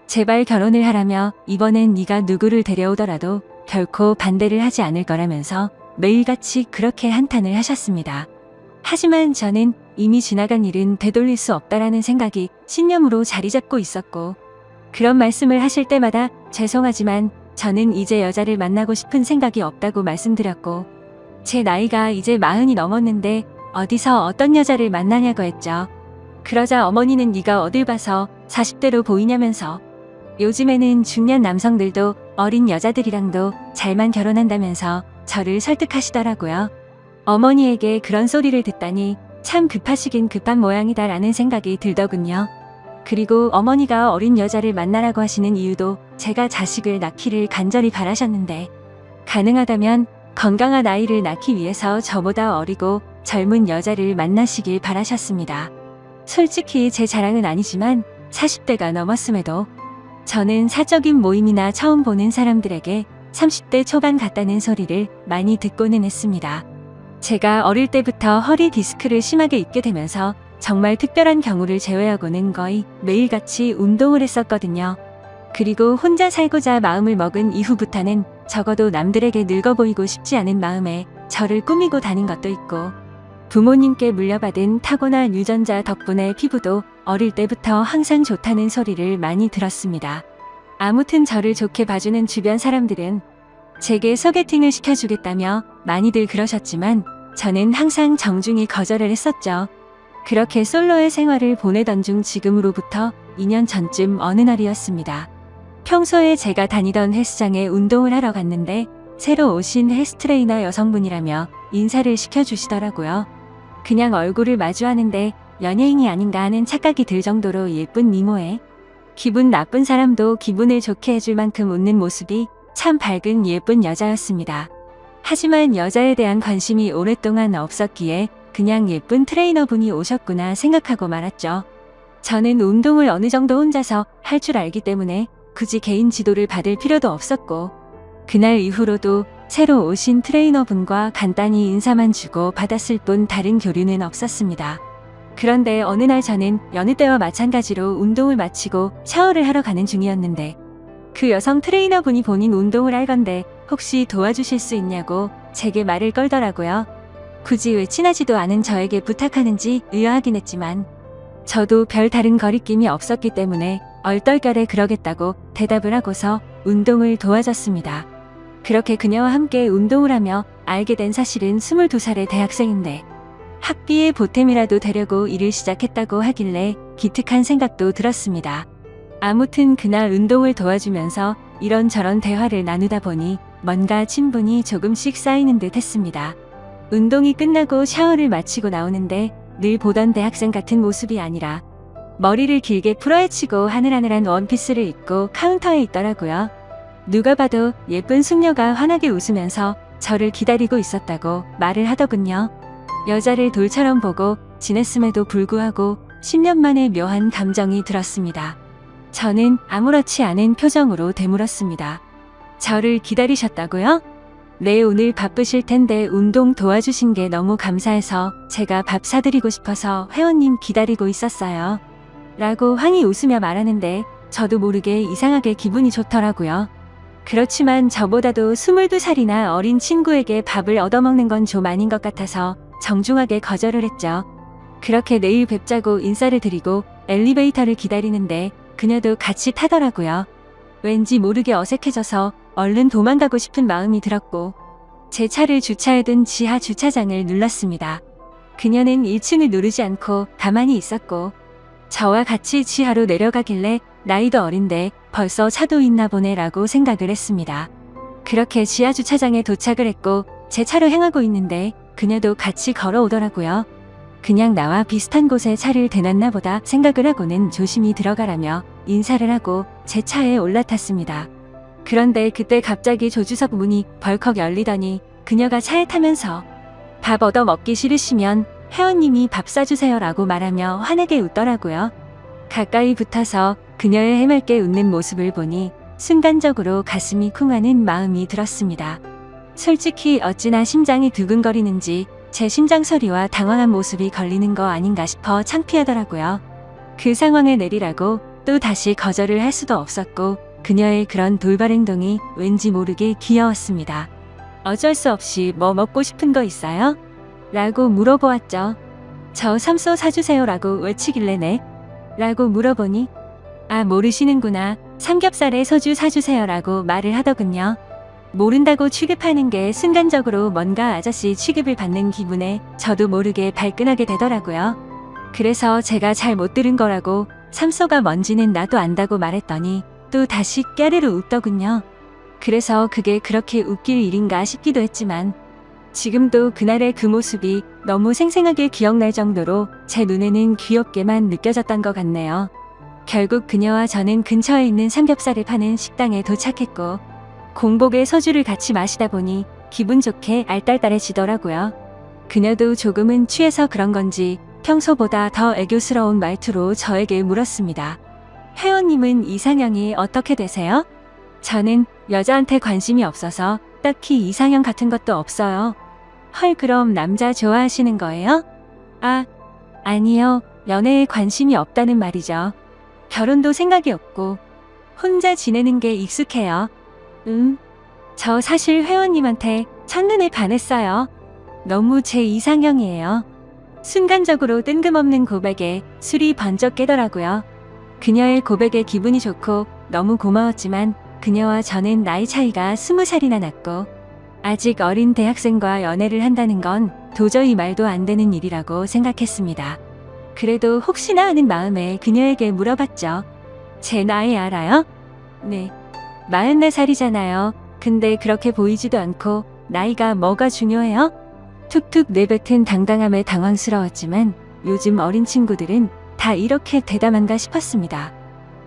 A: 제발 결혼을 하라며 이번엔 네가 누구를 데려오더라도 결코 반대를 하지 않을 거라면서 매일같이 그렇게 한탄을 하셨습니다. 하지만 저는 이미 지나간 일은 되돌릴 수 없다라는 생각이 신념으로 자리 잡고 있었고 그런 말씀을 하실 때마다 죄송하지만 저는 이제 여자를 만나고 싶은 생각이 없다고 말씀드렸고 제 나이가 이제 40이 넘었는데 어디서 어떤 여자를 만나냐고 했죠. 그러자 어머니는 네가 어딜 봐서 40대로 보이냐면서 요즘에는 중년 남성들도 어린 여자들이랑도 잘만 결혼한다면서 저를 설득하시더라고요. 어머니에게 그런 소리를 듣다니 참 급하시긴 급한 모양이다 라는 생각이 들더군요. 그리고 어머니가 어린 여자를 만나라고 하시는 이유도 제가 자식을 낳기를 간절히 바라셨는데 가능하다면 건강한 아이를 낳기 위해서 저보다 어리고 젊은 여자를 만나시길 바라셨습니다. 솔직히 제 자랑은 아니지만 40대가 넘었음에도 저는 사적인 모임이나 처음 보는 사람들에게 30대 초반 같다는 소리를 많이 듣고는 했습니다. 제가 어릴 때부터 허리 디스크를 심하게 입게 되면서 정말 특별한 경우를 제외하고는 거의 매일같이 운동을 했었거든요. 그리고 혼자 살고자 마음을 먹은 이후부터는 적어도 남들에게 늙어 보이고 싶지 않은 마음에 저를 꾸미고 다닌 것도 있고 부모님께 물려받은 타고난 유전자 덕분에 피부도 어릴 때부터 항상 좋다는 소리를 많이 들었습니다. 아무튼 저를 좋게 봐주는 주변 사람들은 제게 소개팅을 시켜주겠다며 많이들 그러셨지만 저는 항상 정중히 거절을 했었죠. 그렇게 솔로의 생활을 보내던 중 지금으로부터 2년 전쯤 어느 날이었습니다. 평소에 제가 다니던 헬스장에 운동을 하러 갔는데 새로 오신 헬스트레이너 여성분이라며 인사를 시켜주시더라고요. 그냥 얼굴을 마주하는데 연예인이 아닌가 하는 착각이 들 정도로 예쁜 미모에 기분 나쁜 사람도 기분을 좋게 해줄 만큼 웃는 모습이 참 밝은 예쁜 여자였습니다. 하지만 여자에 대한 관심이 오랫동안 없었기에 그냥 예쁜 트레이너분이 오셨구나 생각하고 말았죠. 저는 운동을 어느 정도 혼자서 할 줄 알기 때문에 굳이 개인 지도를 받을 필요도 없었고 그날 이후로도 새로 오신 트레이너분과 간단히 인사만 주고 받았을 뿐 다른 교류는 없었습니다. 그런데 어느 날 저는 여느 때와 마찬가지로 운동을 마치고 샤워를 하러 가는 중이었는데 그 여성 트레이너분이 본인 운동을 할 건데 혹시 도와주실 수 있냐고 제게 말을 걸더라고요. 굳이 왜 친하지도 않은 저에게 부탁하는지 의아하긴 했지만 저도 별 다른 거리낌이 없었기 때문에 얼떨결에 그러겠다고 대답을 하고서 운동을 도와줬습니다. 그렇게 그녀와 함께 운동을 하며 알게 된 사실은 22살의 대학생인데 학비에 보탬이라도 되려고 일을 시작했다고 하길래 기특한 생각도 들었습니다. 아무튼 그날 운동을 도와주면서 이런저런 대화를 나누다 보니 뭔가 친분이 조금씩 쌓이는 듯 했습니다. 운동이 끝나고 샤워를 마치고 나오는데 늘 보던 대학생 같은 모습이 아니라 머리를 길게 풀어헤치고 하늘하늘한 원피스를 입고 카운터에 있더라고요. 누가 봐도 예쁜 숙녀가 환하게 웃으면서 저를 기다리고 있었다고 말을 하더군요. 여자를 돌처럼 보고 지냈음에도 불구하고 10년 만에 묘한 감정이 들었습니다. 저는 아무렇지 않은 표정으로 되물었습니다. 저를 기다리셨다고요? 네, 오늘 바쁘실 텐데 운동 도와주신 게 너무 감사해서 제가 밥 사드리고 싶어서 회원님 기다리고 있었어요. 라고 환히 웃으며 말하는데 저도 모르게 이상하게 기분이 좋더라고요. 그렇지만 저보다도 22살이나 어린 친구에게 밥을 얻어먹는 건 좀 아닌 것 같아서 정중하게 거절을 했죠. 그렇게 내일 뵙자고 인사를 드리고 엘리베이터를 기다리는데 그녀도 같이 타더라고요. 왠지 모르게 어색해져서 얼른 도망가고 싶은 마음이 들었고 제 차를 주차해둔 지하 주차장을 눌렀습니다. 그녀는 1층을 누르지 않고 가만히 있었고 저와 같이 지하로 내려가길래 나이도 어린데 벌써 차도 있나 보네 라고 생각을 했습니다. 그렇게 지하 주차장에 도착을 했고 제 차로 향하고 있는데 그녀도 같이 걸어오더라고요. 그냥 나와 비슷한 곳에 차를 대놨나 보다 생각을 하고는 조심히 들어가라며 인사를 하고 제 차에 올라탔습니다. 그런데 그때 갑자기 조주석 문이 벌컥 열리더니 그녀가 차에 타면서 밥 얻어 먹기 싫으시면 회원님이 밥 사주세요 라고 말하며 환하게 웃더라고요. 가까이 붙어서 그녀의 해맑게 웃는 모습을 보니 순간적으로 가슴이 쿵하는 마음이 들었습니다. 솔직히 어찌나 심장이 두근거리는지 제 심장 소리와 당황한 모습이 걸리는 거 아닌가 싶어 창피하더라고요. 그 상황에 내리라고 또 다시 거절을 할 수도 없었고 그녀의 그런 돌발 행동이 왠지 모르게 귀여웠습니다. 어쩔 수 없이 뭐 먹고 싶은 거 있어요? 라고 물어보았죠. 저 삼소 사주세요 라고 외치길래 네? 라고 물어보니 아 모르시는구나. 삼겹살에 소주 사주세요 라고 말을 하더군요. 모른다고 취급하는 게 순간적으로 뭔가 아저씨 취급을 받는 기분에 저도 모르게 발끈하게 되더라고요. 그래서 제가 잘 못 들은 거라고 삼소가 뭔지는 나도 안다고 말했더니 또 다시 깨르르 웃더군요. 그래서 그게 그렇게 웃길 일인가 싶기도 했지만 지금도 그날의 그 모습이 너무 생생하게 기억날 정도로 제 눈에는 귀엽게만 느껴졌던 것 같네요. 결국 그녀와 저는 근처에 있는 삼겹살을 파는 식당에 도착했고 공복에 소주를 같이 마시다 보니 기분 좋게 알딸딸해지더라고요. 그녀도 조금은 취해서 그런 건지 평소보다 더 애교스러운 말투로 저에게 물었습니다. 회원님은 이상형이 어떻게 되세요? 저는 여자한테 관심이 없어서 딱히 이상형 같은 것도 없어요. 헐, 그럼 남자 좋아하시는 거예요? 아, 아니요. 연애에 관심이 없다는 말이죠. 결혼도 생각이 없고 혼자 지내는 게 익숙해요. 저 사실 회원님한테 첫눈에 반했어요. 너무 제 이상형이에요. 순간적으로 뜬금없는 고백에 술이 번쩍 깨더라고요. 그녀의 고백에 기분이 좋고 너무 고마웠지만 그녀와 저는 나이 차이가 20살이나 났고 아직 어린 대학생과 연애를 한다는 건 도저히 말도 안 되는 일이라고 생각했습니다. 그래도 혹시나 하는 마음에 그녀에게 물어봤죠. 제 나이 알아요? 네. 44살이잖아요. 근데 그렇게 보이지도 않고 나이가 뭐가 중요해요? 툭툭 내뱉은 당당함에 당황스러웠지만 요즘 어린 친구들은 다 이렇게 대담한가 싶었습니다.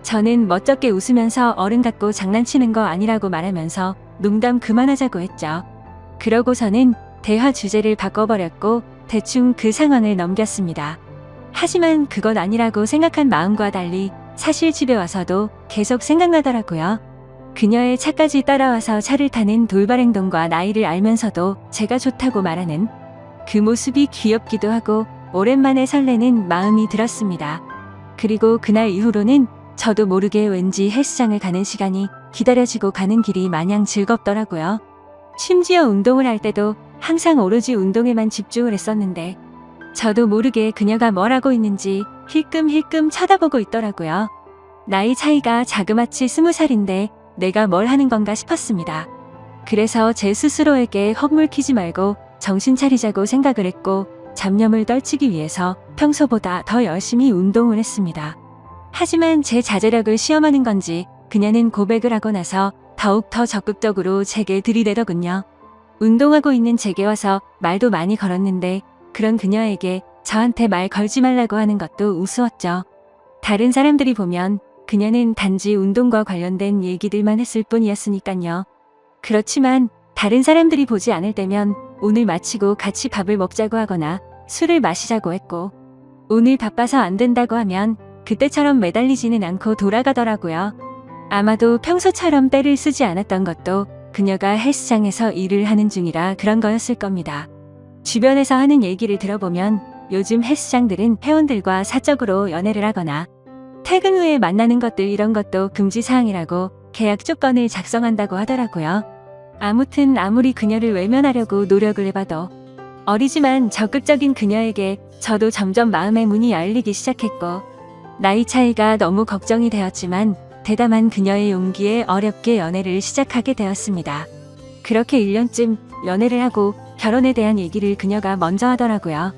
A: 저는 멋쩍게 웃으면서 어른 같고 장난치는 거 아니라고 말하면서 농담 그만하자고 했죠. 그러고서는 대화 주제를 바꿔버렸고 대충 그 상황을 넘겼습니다. 하지만 그건 아니라고 생각한 마음과 달리 사실 집에 와서도 계속 생각나더라고요. 그녀의 차까지 따라와서 차를 타는 돌발 행동과 나이를 알면서도 제가 좋다고 말하는 그 모습이 귀엽기도 하고 오랜만에 설레는 마음이 들었습니다. 그리고 그날 이후로는 저도 모르게 왠지 헬스장을 가는 시간이 기다려지고 가는 길이 마냥 즐겁더라고요. 심지어 운동을 할 때도 항상 오로지 운동에만 집중을 했었는데 저도 모르게 그녀가 뭘 하고 있는지 힐끔힐끔 쳐다보고 있더라고요. 나이 차이가 자그마치 20살인데 내가 뭘 하는 건가 싶었습니다. 그래서 제 스스로에게 헛물키지 말고 정신 차리자고 생각을 했고 잡념을 떨치기 위해서 평소보다 더 열심히 운동을 했습니다. 하지만 제 자제력을 시험하는 건지 그녀는 고백을 하고 나서 더욱 더 적극적으로 제게 들이대더군요. 운동하고 있는 제게 와서 말도 많이 걸었는데 그런 그녀에게 저한테 말 걸지 말라고 하는 것도 우스웠죠. 다른 사람들이 보면 그녀는 단지 운동과 관련된 얘기들만 했을 뿐이었으니까요. 그렇지만 다른 사람들이 보지 않을 때면 오늘 마치고 같이 밥을 먹자고 하거나 술을 마시자고 했고 오늘 바빠서 안 된다고 하면 그때처럼 매달리지는 않고 돌아가더라고요. 아마도 평소처럼 떼를 쓰지 않았던 것도 그녀가 헬스장에서 일을 하는 중이라 그런 거였을 겁니다. 주변에서 하는 얘기를 들어보면 요즘 헬스장들은 회원들과 사적으로 연애를 하거나 퇴근 후에 만나는 것들 이런 것도 금지사항이라고 계약 조건을 작성한다고 하더라고요. 아무튼 아무리 그녀를 외면하려고 노력을 해봐도 어리지만 적극적인 그녀에게 저도 점점 마음의 문이 열리기 시작했고 나이 차이가 너무 걱정이 되었지만 대담한 그녀의 용기에 어렵게 연애를 시작하게 되었습니다. 그렇게 1년쯤 연애를 하고 결혼에 대한 얘기를 그녀가 먼저 하더라고요.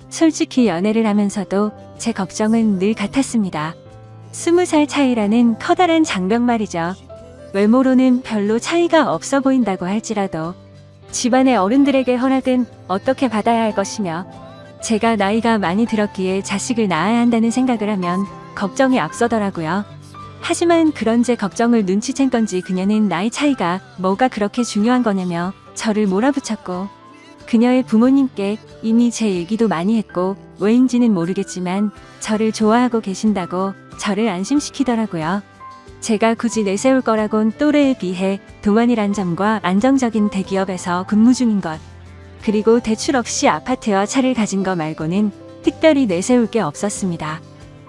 A: 솔직히 연애를 하면서도 제 걱정은 늘 같았습니다. 20살 차이라는 커다란 장벽 말이죠. 외모로는 별로 차이가 없어 보인다고 할지라도 집안의 어른들에게 허락은 어떻게 받아야 할 것이며 제가 나이가 많이 들었기에 자식을 낳아야 한다는 생각을 하면 걱정이 앞서더라고요. 하지만 그런 제 걱정을 눈치챈 건지 그녀는 나이 차이가 뭐가 그렇게 중요한 거냐며 저를 몰아붙였고 그녀의 부모님께 이미 제 얘기도 많이 했고 왜인지는 모르겠지만 저를 좋아하고 계신다고 저를 안심시키더라고요. 제가 굳이 내세울 거라곤 또래에 비해 동안이란 점과 안정적인 대기업에서 근무 중인 것 그리고 대출 없이 아파트와 차를 가진 거 말고는 특별히 내세울 게 없었습니다.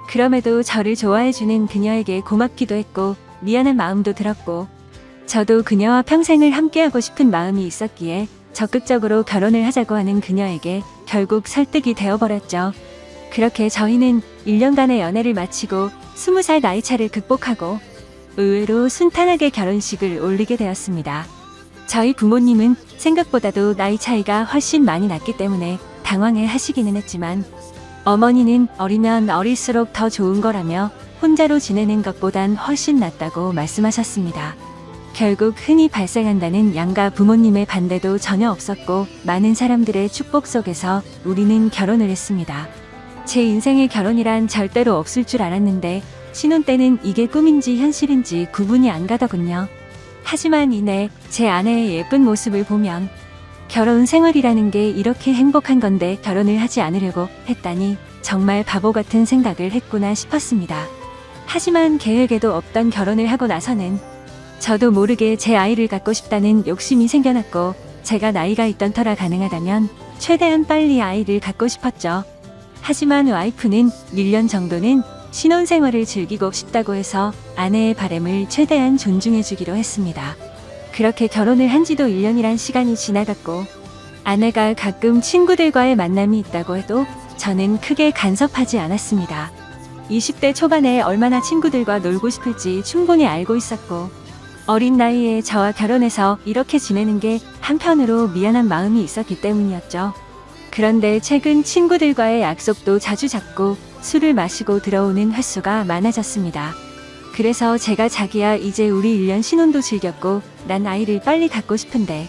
A: 그럼에도 저를 좋아해주는 그녀에게 고맙기도 했고 미안한 마음도 들었고 저도 그녀와 평생을 함께하고 싶은 마음이 있었기에 적극적으로 결혼을 하자고 하는 그녀에게 결국 설득이 되어버렸죠. 그렇게 저희는 1년간의 연애를 마치고 20살 나이차를 극복하고 의외로 순탄하게 결혼식을 올리게 되었습니다. 저희 부모님은 생각보다도 나이 차이가 훨씬 많이 났기 때문에 당황해 하시기는 했지만 어머니는 어리면 어릴수록 더 좋은 거라며 혼자로 지내는 것보단 훨씬 낫다고 말씀하셨습니다. 결국 흔히 발생한다는 양가 부모님의 반대도 전혀 없었고 많은 사람들의 축복 속에서 우리는 결혼을 했습니다. 제 인생의 결혼이란 절대로 없을 줄 알았는데 신혼 때는 이게 꿈인지 현실인지 구분이 안 가더군요. 하지만 이내 제 아내의 예쁜 모습을 보면 결혼 생활이라는 게 이렇게 행복한 건데 결혼을 하지 않으려고 했다니 정말 바보 같은 생각을 했구나 싶었습니다. 하지만 계획에도 없던 결혼을 하고 나서는 저도 모르게 제 아이를 갖고 싶다는 욕심이 생겨났고 제가 나이가 있던 터라 가능하다면 최대한 빨리 아이를 갖고 싶었죠. 하지만 와이프는 1년 정도는 신혼생활을 즐기고 싶다고 해서 아내의 바람을 최대한 존중해주기로 했습니다. 그렇게 결혼을 한 지도 1년이란 시간이 지나갔고 아내가 가끔 친구들과의 만남이 있다고 해도 저는 크게 간섭하지 않았습니다. 20대 초반에 얼마나 친구들과 놀고 싶을지 충분히 알고 있었고 어린 나이에 저와 결혼해서 이렇게 지내는 게 한편으로 미안한 마음이 있었기 때문이었죠. 그런데 최근 친구들과의 약속도 자주 잡고 술을 마시고 들어오는 횟수가 많아졌습니다. 그래서 제가 자기야 이제 우리 1년 신혼도 즐겼고 난 아이를 빨리 갖고 싶은데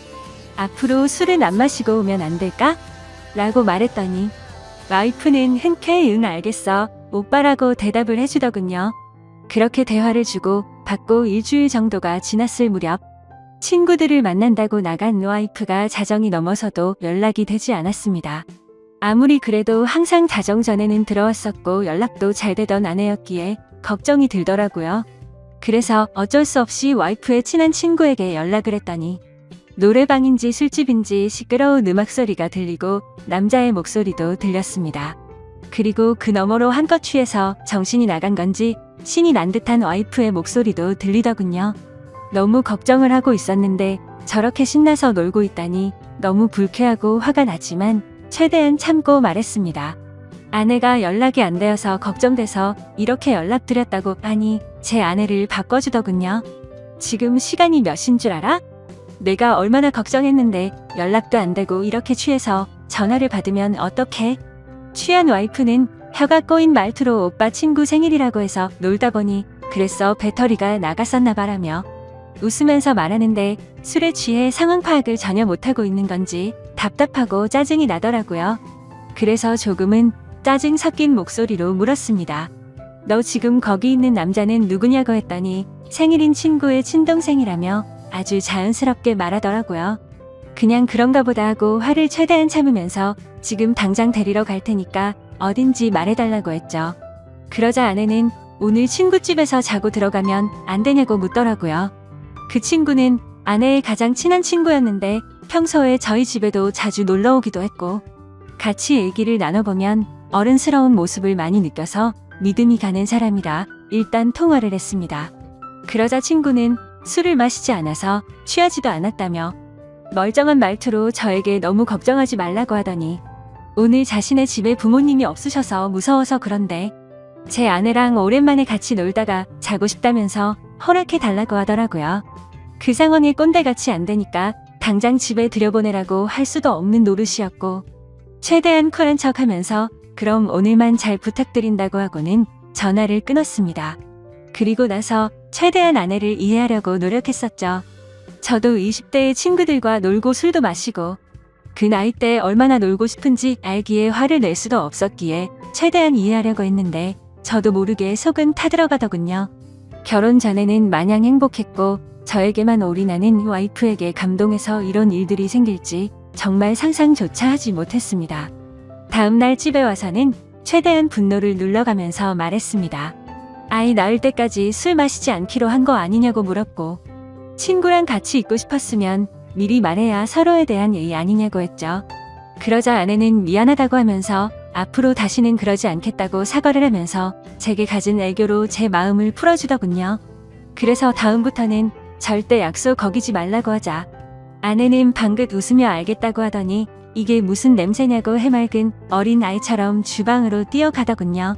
A: 앞으로 술은 안 마시고 오면 안 될까? 라고 말했더니 와이프는 흔쾌히 응 알겠어 오빠라고 대답을 해주더군요. 그렇게 대화를 주고 받고 일주일 정도가 지났을 무렵 친구들을 만난다고 나간 와이프가 자정이 넘어서도 연락이 되지 않았습니다. 아무리 그래도 항상 자정 전에는 들어왔었고 연락도 잘 되던 아내였기에 걱정이 들더라고요. 그래서 어쩔 수 없이 와이프의 친한 친구에게 연락을 했더니 노래방인지 술집인지 시끄러운 음악 소리가 들리고 남자의 목소리도 들렸습니다. 그리고 그 너머로 한껏 취해서 정신이 나간 건지 신이 난 듯한 와이프의 목소리도 들리더군요. 너무 걱정을 하고 있었는데 저렇게 신나서 놀고 있다니 너무 불쾌하고 화가 났지만 최대한 참고 말했습니다. 아내가 연락이 안 되어서 걱정돼서 이렇게 연락드렸다고 하니 제 아내를 바꿔주더군요. 지금 시간이 몇인 줄 알아? 내가 얼마나 걱정했는데 연락도 안 되고 이렇게 취해서 전화를 받으면 어떡해? 취한 와이프는 혀가 꼬인 말투로 오빠 친구 생일이라고 해서 놀다 보니 그래서 배터리가 나갔었나 봐라며 웃으면서 말하는데 술에 취해 상황 파악을 전혀 못하고 있는 건지 답답하고 짜증이 나더라고요. 그래서 조금은 짜증 섞인 목소리로 물었습니다. 너 지금 거기 있는 남자는 누구냐고 했더니 생일인 친구의 친동생이라며 아주 자연스럽게 말하더라고요. 그냥 그런가 보다 하고 화를 최대한 참으면서 지금 당장 데리러 갈 테니까 어딘지 말해달라고 했죠. 그러자 아내는 오늘 친구 집에서 자고 들어가면 안 되냐고 묻더라고요. 그 친구는 아내의 가장 친한 친구였는데 평소에 저희 집에도 자주 놀러 오기도 했고 같이 얘기를 나눠보면 어른스러운 모습을 많이 느껴서 믿음이 가는 사람이라 일단 통화를 했습니다. 그러자 친구는 술을 마시지 않아서 취하지도 않았다며 멀쩡한 말투로 저에게 너무 걱정하지 말라고 하더니 오늘 자신의 집에 부모님이 없으셔서 무서워서 그런데 제 아내랑 오랜만에 같이 놀다가 자고 싶다면서 허락해 달라고 하더라고요. 그 상황이 꼰대같이 안 되니까 당장 집에 들여보내라고 할 수도 없는 노릇이었고 최대한 쿨한 척하면서 그럼 오늘만 잘 부탁드린다고 하고는 전화를 끊었습니다. 그리고 나서 최대한 아내를 이해하려고 노력했었죠. 저도 20대의 친구들과 놀고 술도 마시고 그 나이 때 얼마나 놀고 싶은지 알기에 화를 낼 수도 없었기에 최대한 이해하려고 했는데 저도 모르게 속은 타들어가더군요. 결혼 전에는 마냥 행복했고 저에게만 올인하는 와이프에게 감동해서 이런 일들이 생길지 정말 상상조차 하지 못했습니다. 다음날 집에 와서는 최대한 분노를 눌러가면서 말했습니다. 아이 낳을 때까지 술 마시지 않기로 한 거 아니냐고 물었고 친구랑 같이 있고 싶었으면 미리 말해야 서로에 대한 예의 아니냐고 했죠. 그러자 아내는 미안하다고 하면서 앞으로 다시는 그러지 않겠다고 사과를 하면서 제게 가진 애교로 제 마음을 풀어주더군요. 그래서 다음부터는 절대 약속 어기지 말라고 하자 아내는 방긋 웃으며 알겠다고 하더니 이게 무슨 냄새냐고 해맑은 어린 아이처럼 주방으로 뛰어가더군요.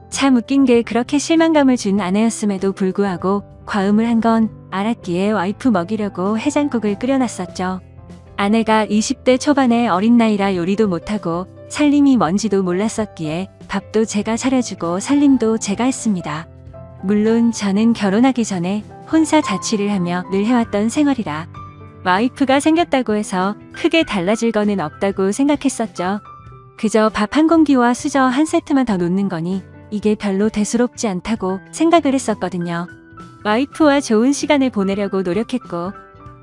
A: 참 웃긴 게 그렇게 실망감을 준 아내였음에도 불구하고 과음을 한 건 알았기에 와이프 먹이려고 해장국을 끓여놨었죠. 아내가 20대 초반의 어린 나이라 요리도 못하고 살림이 뭔지도 몰랐었기에 밥도 제가 차려주고 살림도 제가 했습니다. 물론 저는 결혼하기 전에 혼사 자취를 하며 늘 해왔던 생활이라 와이프가 생겼다고 해서 크게 달라질 거는 없다고 생각했었죠. 그저 밥 한 공기와 수저 한 세트만 더 놓는 거니 이게 별로 대수롭지 않다고 생각을 했었거든요. 와이프와 좋은 시간을 보내려고 노력했고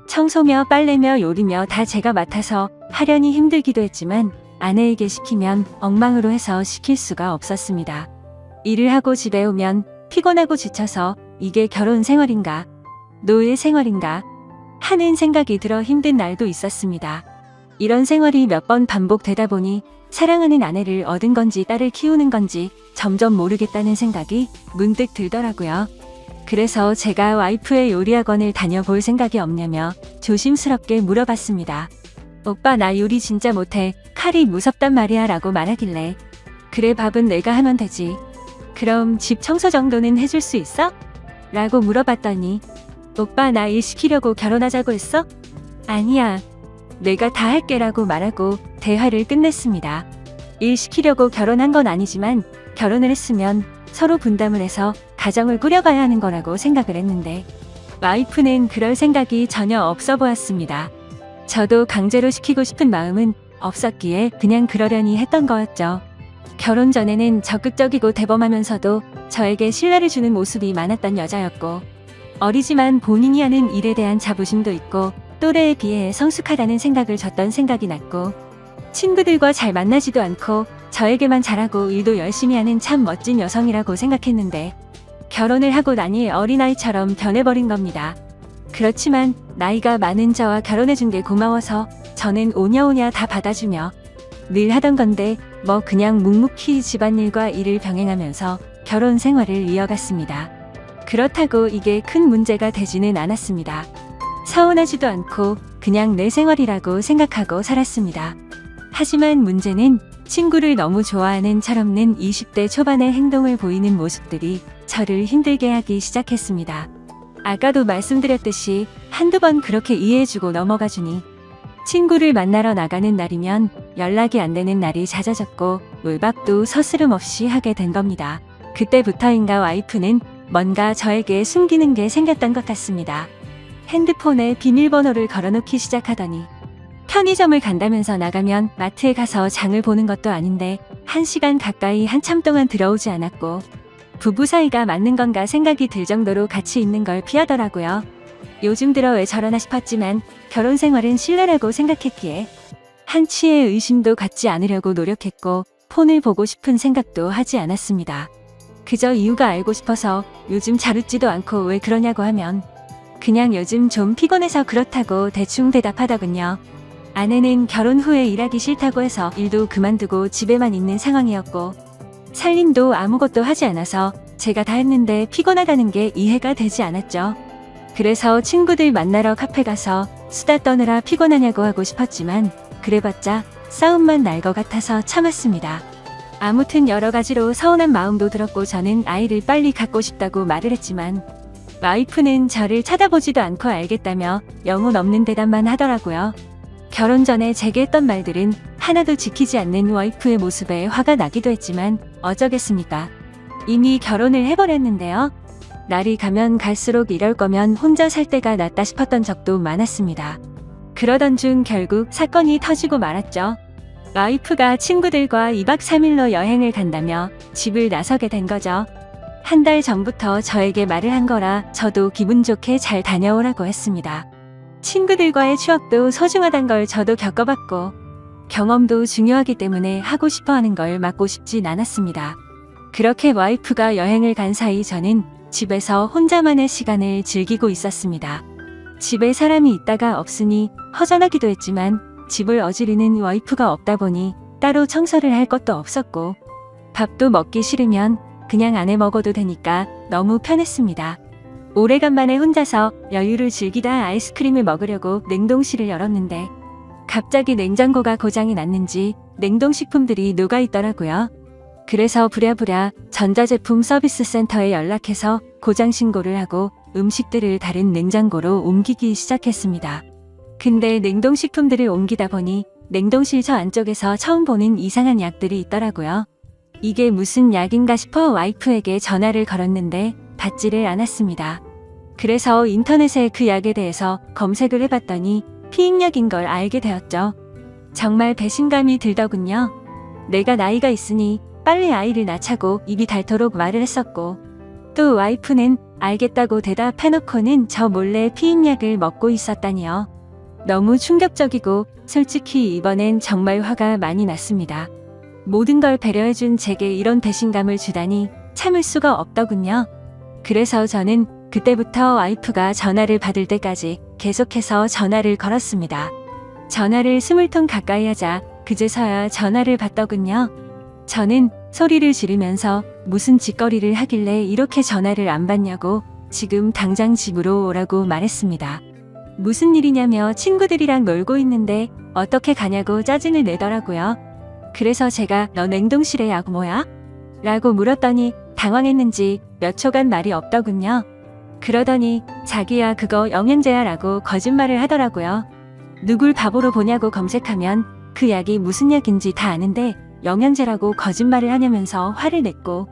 A: 청소며 빨래며 요리며 다 제가 맡아서 하려니 힘들기도 했지만 아내에게 시키면 엉망으로 해서 시킬 수가 없었습니다. 일을 하고 집에 오면 피곤하고 지쳐서 이게 결혼 생활인가 노예 생활인가 하는 생각이 들어 힘든 날도 있었습니다. 이런 생활이 몇 번 반복되다 보니 사랑하는 아내를 얻은 건지 딸을 키우는 건지 점점 모르겠다는 생각이 문득 들더라고요. 그래서 제가 와이프의 요리학원을 다녀볼 생각이 없냐며 조심스럽게 물어봤습니다. 오빠 나 요리 진짜 못해. 칼이 무섭단 말이야 라고 말하길래 그래 밥은 내가 하면 되지. 그럼 집 청소 정도는 해줄 수 있어? 라고 물어봤더니 오빠 나 일 시키려고 결혼하자고 했어? 아니야. 내가 다 할게 라고 말하고 대화를 끝냈습니다. 일 시키려고 결혼한 건 아니지만 결혼을 했으면 서로 분담을 해서 가정을 꾸려가야 하는 거라고 생각을 했는데 와이프는 그럴 생각이 전혀 없어 보였습니다. 저도 강제로 시키고 싶은 마음은 없었기에 그냥 그러려니 했던 거였죠. 결혼 전에는 적극적이고 대범하면서도 저에게 신뢰를 주는 모습이 많았던 여자였고 어리지만 본인이 하는 일에 대한 자부심도 있고 또래에 비해 성숙하다는 생각을 줬던 생각이 났고 친구들과 잘 만나지도 않고 저에게만 잘하고 일도 열심히 하는 참 멋진 여성이라고 생각했는데 결혼을 하고 나니 어린아이처럼 변해버린 겁니다. 그렇지만 나이가 많은 저와 결혼해준 게 고마워서 저는 오냐오냐 다 받아주며 늘 하던 건데 뭐 그냥 묵묵히 집안일과 일을 병행하면서 결혼 생활을 이어갔습니다. 그렇다고 이게 큰 문제가 되지는 않았습니다. 서운하지도 않고 그냥 내 생활이라고 생각하고 살았습니다. 하지만 문제는 친구를 너무 좋아하는 철없는 20대 초반의 행동을 보이는 모습들이 저를 힘들게 하기 시작했습니다. 아까도 말씀드렸듯이 한두 번 그렇게 이해해주고 넘어가주니 친구를 만나러 나가는 날이면 연락이 안 되는 날이 잦아졌고 물밥도 서스름 없이 하게 된 겁니다. 그때부터인가 와이프는 뭔가 저에게 숨기는 게 생겼던 것 같습니다. 핸드폰에 비밀번호를 걸어놓기 시작하더니 편의점을 간다면서 나가면 마트에 가서 장을 보는 것도 아닌데 1시간 가까이 한참 동안 들어오지 않았고 부부 사이가 맞는 건가 생각이 들 정도로 같이 있는 걸 피하더라고요. 요즘 들어 왜 저러나 싶었지만 결혼 생활은 신뢰라고 생각했기에 한치의 의심도 갖지 않으려고 노력했고 폰을 보고 싶은 생각도 하지 않았습니다. 그저 이유가 알고 싶어서 요즘 잘 웃지도 않고 왜 그러냐고 하면 그냥 요즘 좀 피곤해서 그렇다고 대충 대답하더군요. 아내는 결혼 후에 일하기 싫다고 해서 일도 그만두고 집에만 있는 상황이었고 살림도 아무것도 하지 않아서 제가 다 했는데 피곤하다는 게 이해가 되지 않았죠. 그래서 친구들 만나러 카페 가서 수다 떠느라 피곤하냐고 하고 싶었지만 그래봤자 싸움만 날 것 같아서 참았습니다. 아무튼 여러 가지로 서운한 마음도 들었고 저는 아이를 빨리 갖고 싶다고 말을 했지만 와이프는 저를 쳐다보지도 않고 알겠다며 영혼 없는 대답만 하더라고요. 결혼 전에 제게 했던 말들은 하나도 지키지 않는 와이프의 모습에 화가 나기도 했지만 어쩌겠습니까. 이미 결혼을 해버렸는데요. 날이 가면 갈수록 이럴 거면 혼자 살 때가 낫다 싶었던 적도 많았습니다. 그러던 중 결국 사건이 터지고 말았죠. 와이프가 친구들과 2박 3일로 여행을 간다며 집을 나서게 된 거죠. 한 달 전부터 저에게 말을 한 거라 저도 기분 좋게 잘 다녀오라고 했습니다. 친구들과의 추억도 소중하단 걸 저도 겪어봤고 경험도 중요하기 때문에 하고 싶어 하는 걸 막고 싶진 않았습니다. 그렇게 와이프가 여행을 간 사이 저는 집에서 혼자만의 시간을 즐기고 있었습니다. 집에 사람이 있다가 없으니 허전하기도 했지만 집을 어지르는 와이프가 없다 보니 따로 청소를 할 것도 없었고 밥도 먹기 싫으면 그냥 안 해 먹어도 되니까 너무 편했습니다. 오래간만에 혼자서 여유를 즐기다 아이스크림을 먹으려고 냉동실을 열었는데 갑자기 냉장고가 고장이 났는지 냉동식품들이 녹아있더라고요. 그래서 부랴부랴 전자제품 서비스 센터에 연락해서 고장 신고를 하고 음식들을 다른 냉장고로 옮기기 시작했습니다. 근데 냉동식품들을 옮기다 보니 냉동실 저 안쪽에서 처음 보는 이상한 약들이 있더라고요. 이게 무슨 약인가 싶어 와이프에게 전화를 걸었는데 받지를 않았습니다. 그래서 인터넷에 그 약에 대해서 검색을 해봤더니 피임약인 걸 알게 되었죠. 정말 배신감이 들더군요. 내가 나이가 있으니 빨리 아이를 낳자고 입이 닳도록 말을 했었고 또 와이프는 알겠다고 대답해놓고는 저 몰래 피임약을 먹고 있었다니요. 너무 충격적이고 솔직히 이번엔 정말 화가 많이 났습니다. 모든 걸 배려해준 제게 이런 배신감을 주다니 참을 수가 없더군요. 그래서 저는 그때부터 와이프가 전화를 받을 때까지 계속해서 전화를 걸었습니다. 전화를 20통 가까이 하자 그제서야 전화를 받더군요. 저는 소리를 지르면서 무슨 짓거리를 하길래 이렇게 전화를 안 받냐고 지금 당장 집으로 오라고 말했습니다. 무슨 일이냐며 친구들이랑 놀고 있는데 어떻게 가냐고 짜증을 내더라고요. 그래서 제가 너 냉동실에 약 뭐야? 라고 물었더니 당황했는지 몇 초간 말이 없더군요. 그러더니 자기야 그거 영양제야 라고 거짓말을 하더라고요. 누굴 바보로 보냐고 검색하면 그 약이 무슨 약인지 다 아는데 영양제라고 거짓말을 하냐면서 화를 냈고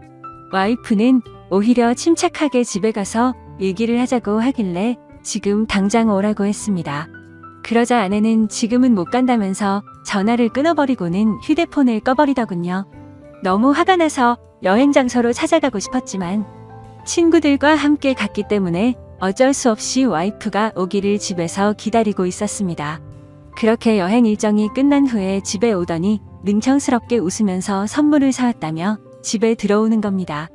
A: 와이프는 오히려 침착하게 집에 가서 얘기를 하자고 하길래 지금 당장 오라고 했습니다. 그러자 아내는 지금은 못 간다면서 전화를 끊어버리고는 휴대폰을 꺼버리더군요. 너무 화가 나서 여행 장소로 찾아가고 싶었지만 친구들과 함께 갔기 때문에 어쩔 수 없이 와이프가 오기를 집에서 기다리고 있었습니다. 그렇게 여행 일정이 끝난 후에 집에 오더니 능청스럽게 웃으면서 선물을 사왔다며 집에 들어오는 겁니다.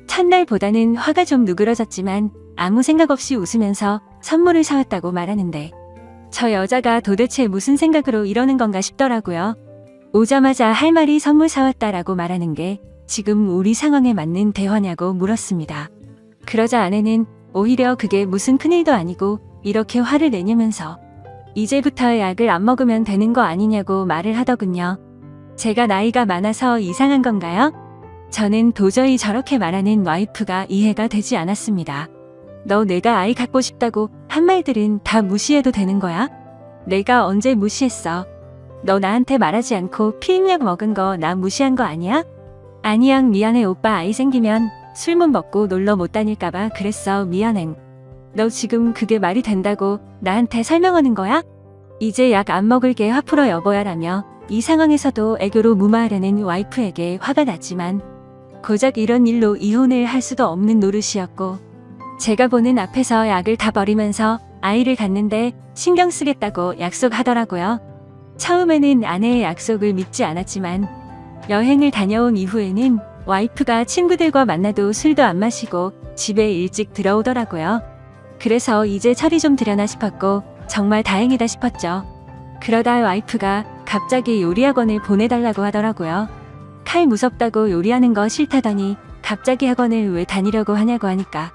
A: 첫날보다는 화가 좀 누그러졌지만 아무 생각 없이 웃으면서 선물을 사왔다고 말하는데 저 여자가 도대체 무슨 생각으로 이러는 건가 싶더라고요. 오자마자 할 말이 선물 사왔다라고 말하는 게 지금 우리 상황에 맞는 대화냐고 물었습니다. 그러자 아내는 오히려 그게 무슨 큰일도 아니고 이렇게 화를 내냐면서 이제부터 약을 안 먹으면 되는 거 아니냐고 말을 하더군요. 제가 나이가 많아서 이상한 건가요? 저는 도저히 저렇게 말하는 와이프가 이해가 되지 않았습니다. 너 내가 아이 갖고 싶다고 한 말들은 다 무시해도 되는 거야? 내가 언제 무시했어? 너 나한테 말하지 않고 피임약 먹은 거 나 무시한 거 아니야? 아니야 미안해 오빠 아이 생기면 술 못 먹고 놀러 못 다닐까봐 그랬어 미안해. 너 지금 그게 말이 된다고 나한테 설명하는 거야? 이제 약 안 먹을게 화풀어 여보야라며 이 상황에서도 애교로 무마하려는 와이프에게 화가 났지만 고작 이런 일로 이혼을 할 수도 없는 노릇이었고 제가 보는 앞에서 약을 다 버리면서 아이를 갖는데 신경 쓰겠다고 약속하더라고요. 처음에는 아내의 약속을 믿지 않았지만 여행을 다녀온 이후에는 와이프가 친구들과 만나도 술도 안 마시고 집에 일찍 들어오더라고요. 그래서 이제 철이 좀 들여나 싶었고 정말 다행이다 싶었죠. 그러다 와이프가 갑자기 요리학원을 보내달라고 하더라고요. 칼 무섭다고 요리하는 거 싫다더니 갑자기 학원을 왜 다니려고 하냐고 하니까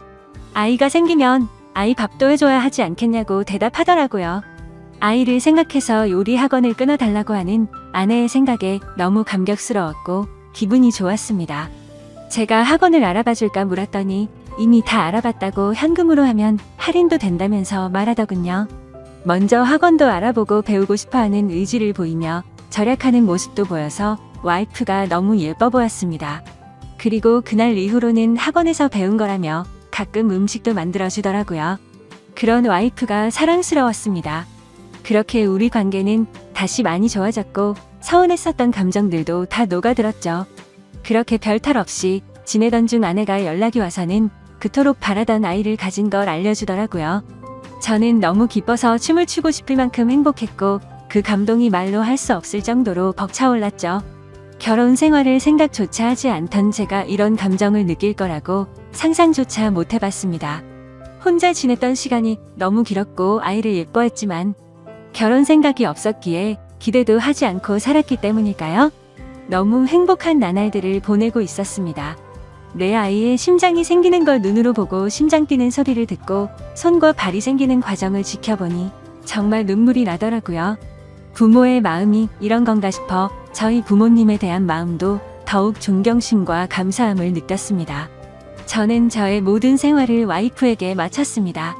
A: 아이가 생기면 아이 밥도 해줘야 하지 않겠냐고 대답하더라고요. 아이를 생각해서 요리 학원을 끊어달라고 하는 아내의 생각에 너무 감격스러웠고 기분이 좋았습니다. 제가 학원을 알아봐줄까 물었더니 이미 다 알아봤다고 현금으로 하면 할인도 된다면서 말하더군요. 먼저 학원도 알아보고 배우고 싶어하는 의지를 보이며 절약하는 모습도 보여서 와이프가 너무 예뻐 보였습니다. 그리고 그날 이후로는 학원에서 배운 거라며 가끔 음식도 만들어주더라고요. 그런 와이프가 사랑스러웠습니다. 그렇게 우리 관계는 다시 많이 좋아졌고 서운했었던 감정들도 다 녹아들었죠. 그렇게 별탈 없이 지내던 중 아내가 연락이 와서는 그토록 바라던 아이를 가진 걸 알려주더라고요. 저는 너무 기뻐서 춤을 추고 싶을 만큼 행복했고 그 감동이 말로 할 수 없을 정도로 벅차올랐죠. 결혼 생활을 생각조차 하지 않던 제가 이런 감정을 느낄 거라고 상상조차 못 해봤습니다. 혼자 지냈던 시간이 너무 길었고 아이를 예뻐했지만 결혼 생각이 없었기에 기대도 하지 않고 살았기 때문일까요? 너무 행복한 나날들을 보내고 있었습니다. 내 아이의 심장이 생기는 걸 눈으로 보고 심장 뛰는 소리를 듣고 손과 발이 생기는 과정을 지켜보니 정말 눈물이 나더라고요. 부모의 마음이 이런 건가 싶어 저희 부모님에 대한 마음도 더욱 존경심과 감사함을 느꼈습니다. 저는 저의 모든 생활을 와이프에게 마쳤습니다.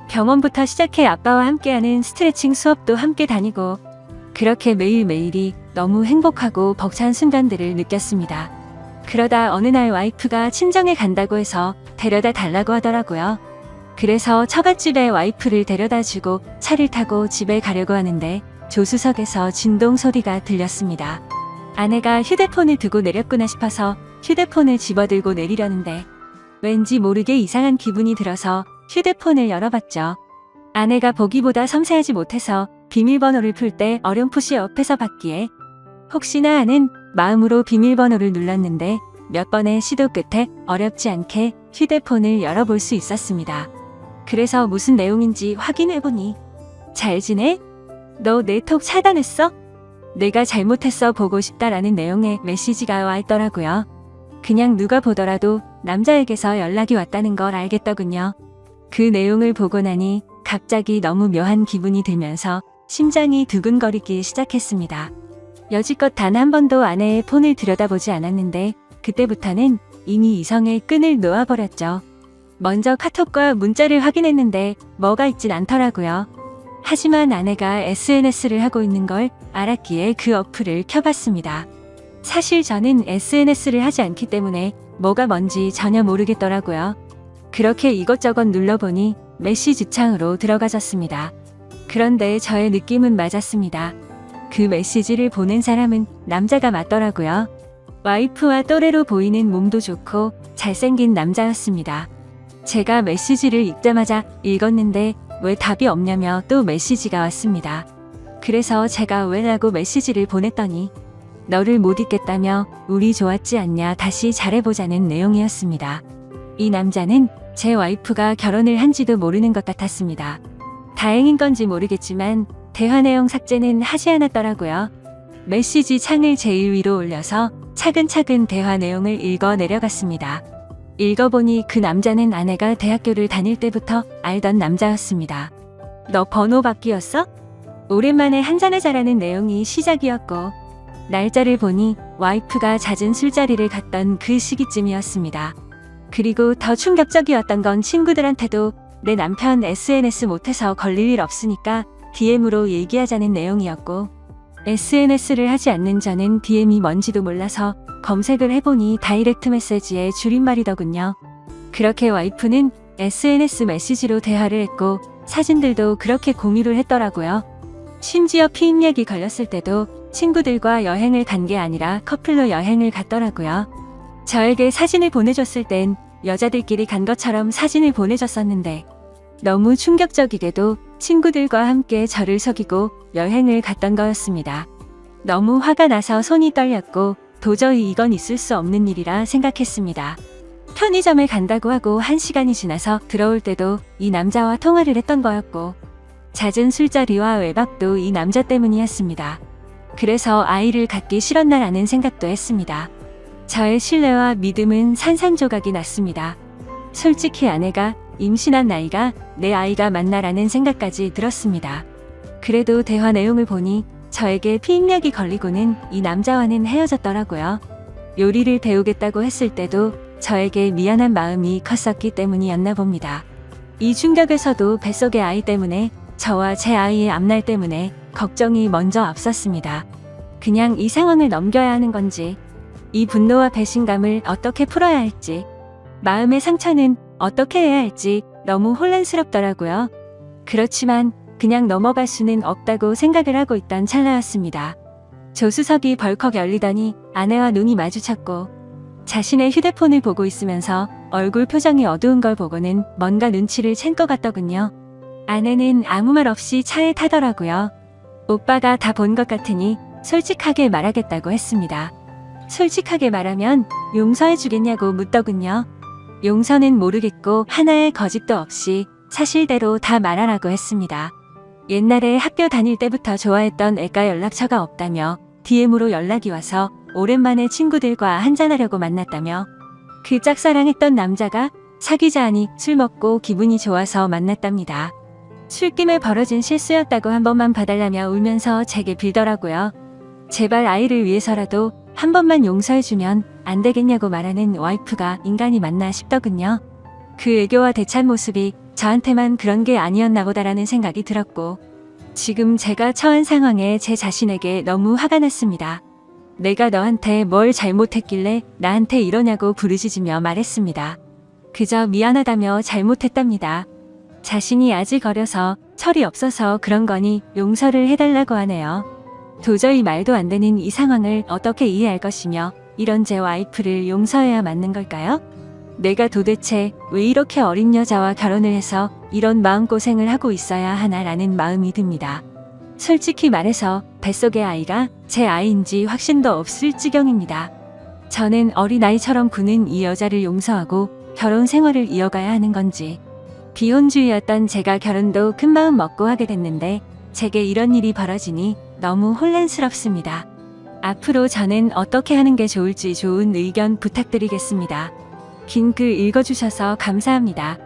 A: 병원부터 시작해 아빠와 함께하는 스트레칭 수업도 함께 다니고 그렇게 매일매일이 너무 행복하고 벅찬 순간들을 느꼈습니다. 그러다 어느 날 와이프가 친정에 간다고 해서 데려다 달라고 하더라고요. 그래서 처갓집에 와이프를 데려다 주고 차를 타고 집에 가려고 하는데 조수석에서 진동 소리가 들렸습니다. 아내가 휴대폰을 두고 내렸구나 싶어서 휴대폰을 집어들고 내리려는데 왠지 모르게 이상한 기분이 들어서 휴대폰을 열어봤죠. 아내가 보기보다 섬세하지 못해서 비밀번호를 풀 때 어렴풋이 옆에서 봤기에 혹시나 하는 마음으로 비밀번호를 눌렀는데 몇 번의 시도 끝에 어렵지 않게 휴대폰을 열어볼 수 있었습니다. 그래서 무슨 내용인지 확인해보니 잘 지내? 너 내 톡 차단했어? 내가 잘못했어 보고 싶다라는 내용의 메시지가 와 있더라고요. 그냥 누가 보더라도 남자에게서 연락이 왔다는 걸 알겠더군요. 그 내용을 보고 나니 갑자기 너무 묘한 기분이 들면서 심장이 두근거리기 시작했습니다. 여지껏 단 한 번도 아내의 폰을 들여다보지 않았는데 그때부터는 이미 이성의 끈을 놓아버렸죠. 먼저 카톡과 문자를 확인했는데 뭐가 있진 않더라고요. 하지만 아내가 SNS를 하고 있는 걸 알았기에 그 어플을 켜봤습니다. 사실 저는 SNS를 하지 않기 때문에 뭐가 뭔지 전혀 모르겠더라고요. 그렇게 이것저것 눌러보니 메시지 창으로 들어가졌습니다. 그런데 저의 느낌은 맞았습니다. 그 메시지를 보낸 사람은 남자가 맞더라고요. 와이프와 또래로 보이는 몸도 좋고 잘생긴 남자였습니다. 제가 메시지를 읽자마자 읽었는데 왜 답이 없냐며 또 메시지가 왔습니다. 그래서 제가 왜라고 메시지를 보냈더니 너를 못 잊겠다며 우리 좋았지 않냐 다시 잘해보자는 내용이었습니다. 이 남자는 제 와이프가 결혼을 한지도 모르는 것 같았습니다. 다행인 건지 모르겠지만 대화 내용 삭제는 하지 않았더라고요. 메시지 창을 제일 위로 올려서 차근차근 대화 내용을 읽어 내려갔습니다. 읽어보니 그 남자는 아내가 대학교를 다닐 때부터 알던 남자였습니다. 너 번호 바뀌었어? 오랜만에 한잔하자라는 내용이 시작이었고 날짜를 보니 와이프가 잦은 술자리를 갔던 그 시기쯤이었습니다. 그리고 더 충격적이었던 건 친구들한테도 내 남편 SNS 못해서 걸릴 일 없으니까 DM으로 얘기하자는 내용이었고 SNS를 하지 않는 저는 DM이 뭔지도 몰라서 검색을 해보니 다이렉트 메시지의 줄임말이더군요. 그렇게 와이프는 SNS 메시지로 대화를 했고 사진들도 그렇게 공유를 했더라고요. 심지어 피임약이 걸렸을 때도 친구들과 여행을 간 게 아니라 커플로 여행을 갔더라고요. 저에게 사진을 보내줬을 땐 여자들끼리 간 것처럼 사진을 보내줬었는데 너무 충격적이게도 친구들과 함께 저를 속이고 여행을 갔던 거였습니다. 너무 화가 나서 손이 떨렸고 도저히 이건 있을 수 없는 일이라 생각했습니다. 편의점에 간다고 하고 1시간이 지나서 들어올 때도 이 남자와 통화를 했던 거였고, 잦은 술자리와 외박도 이 남자 때문이었습니다. 그래서 아이를 갖기 싫었나라는 생각도 했습니다. 저의 신뢰와 믿음은 산산조각이 났습니다. 솔직히 아내가 임신한 나이가 내 아이가 맞나라는 생각까지 들었습니다. 그래도 대화 내용을 보니 저에게 피임약이 걸리고는 이 남자와는 헤어졌더라고요. 요리를 배우겠다고 했을 때도 저에게 미안한 마음이 컸었기 때문이었나 봅니다. 이 충격에서도 뱃속의 아이 때문에, 저와 제 아이의 앞날 때문에 걱정이 먼저 앞섰습니다. 그냥 이 상황을 넘겨야 하는 건지, 이 분노와 배신감을 어떻게 풀어야 할지, 마음의 상처는 어떻게 해야 할지 너무 혼란스럽더라고요. 그렇지만 그냥 넘어갈 수는 없다고 생각을 하고 있던 찰나였습니다. 조수석이 벌컥 열리더니 아내와 눈이 마주쳤고, 자신의 휴대폰을 보고 있으면서 얼굴 표정이 어두운 걸 보고는 뭔가 눈치를 챈 것 같더군요. 아내는 아무 말 없이 차에 타더라고요. 오빠가 다 본 것 같으니 솔직하게 말하겠다고 했습니다. 솔직하게 말하면 용서해 주겠냐고 묻더군요. 용서는 모르겠고 하나의 거짓도 없이 사실대로 다 말하라고 했습니다. 옛날에 학교 다닐 때부터 좋아했던 애가 연락처가 없다며 DM으로 연락이 와서 오랜만에 친구들과 한잔하려고 만났다며, 그 짝사랑했던 남자가 사귀자 하니 술 먹고 기분이 좋아서 만났답니다. 술김에 벌어진 실수였다고 한 번만 봐달라며 울면서 제게 빌더라고요. 제발 아이를 위해서라도 한 번만 용서해주면 안 되겠냐고 말하는 와이프가 인간이 맞나 싶더군요. 그 애교와 대찬 모습이 저한테만 그런 게 아니었나 보다라는 생각이 들었고, 지금 제가 처한 상황에 제 자신에게 너무 화가 났습니다. 내가 너한테 뭘 잘못했길래 나한테 이러냐고 부르짖으며 말했습니다. 그저 미안하다며 잘못했답니다. 자신이 아직 어려서 철이 없어서 그런 거니 용서를 해달라고 하네요. 도저히 말도 안 되는 이 상황을 어떻게 이해할 것이며, 이런 제 와이프를 용서해야 맞는 걸까요? 내가 도대체 왜 이렇게 어린 여자와 결혼을 해서 이런 마음고생을 하고 있어야 하나라는 마음이 듭니다. 솔직히 말해서 뱃속의 아이가 제 아이인지 확신도 없을 지경입니다. 저는 어린아이처럼 구는 이 여자를 용서하고 결혼 생활을 이어가야 하는 건지, 비혼주의였던 제가 결혼도 큰마음 먹고 하게 됐는데 제게 이런 일이 벌어지니 너무 혼란스럽습니다. 앞으로 저는 어떻게 하는 게 좋을지 좋은 의견 부탁드리겠습니다. 긴 글 읽어주셔서 감사합니다.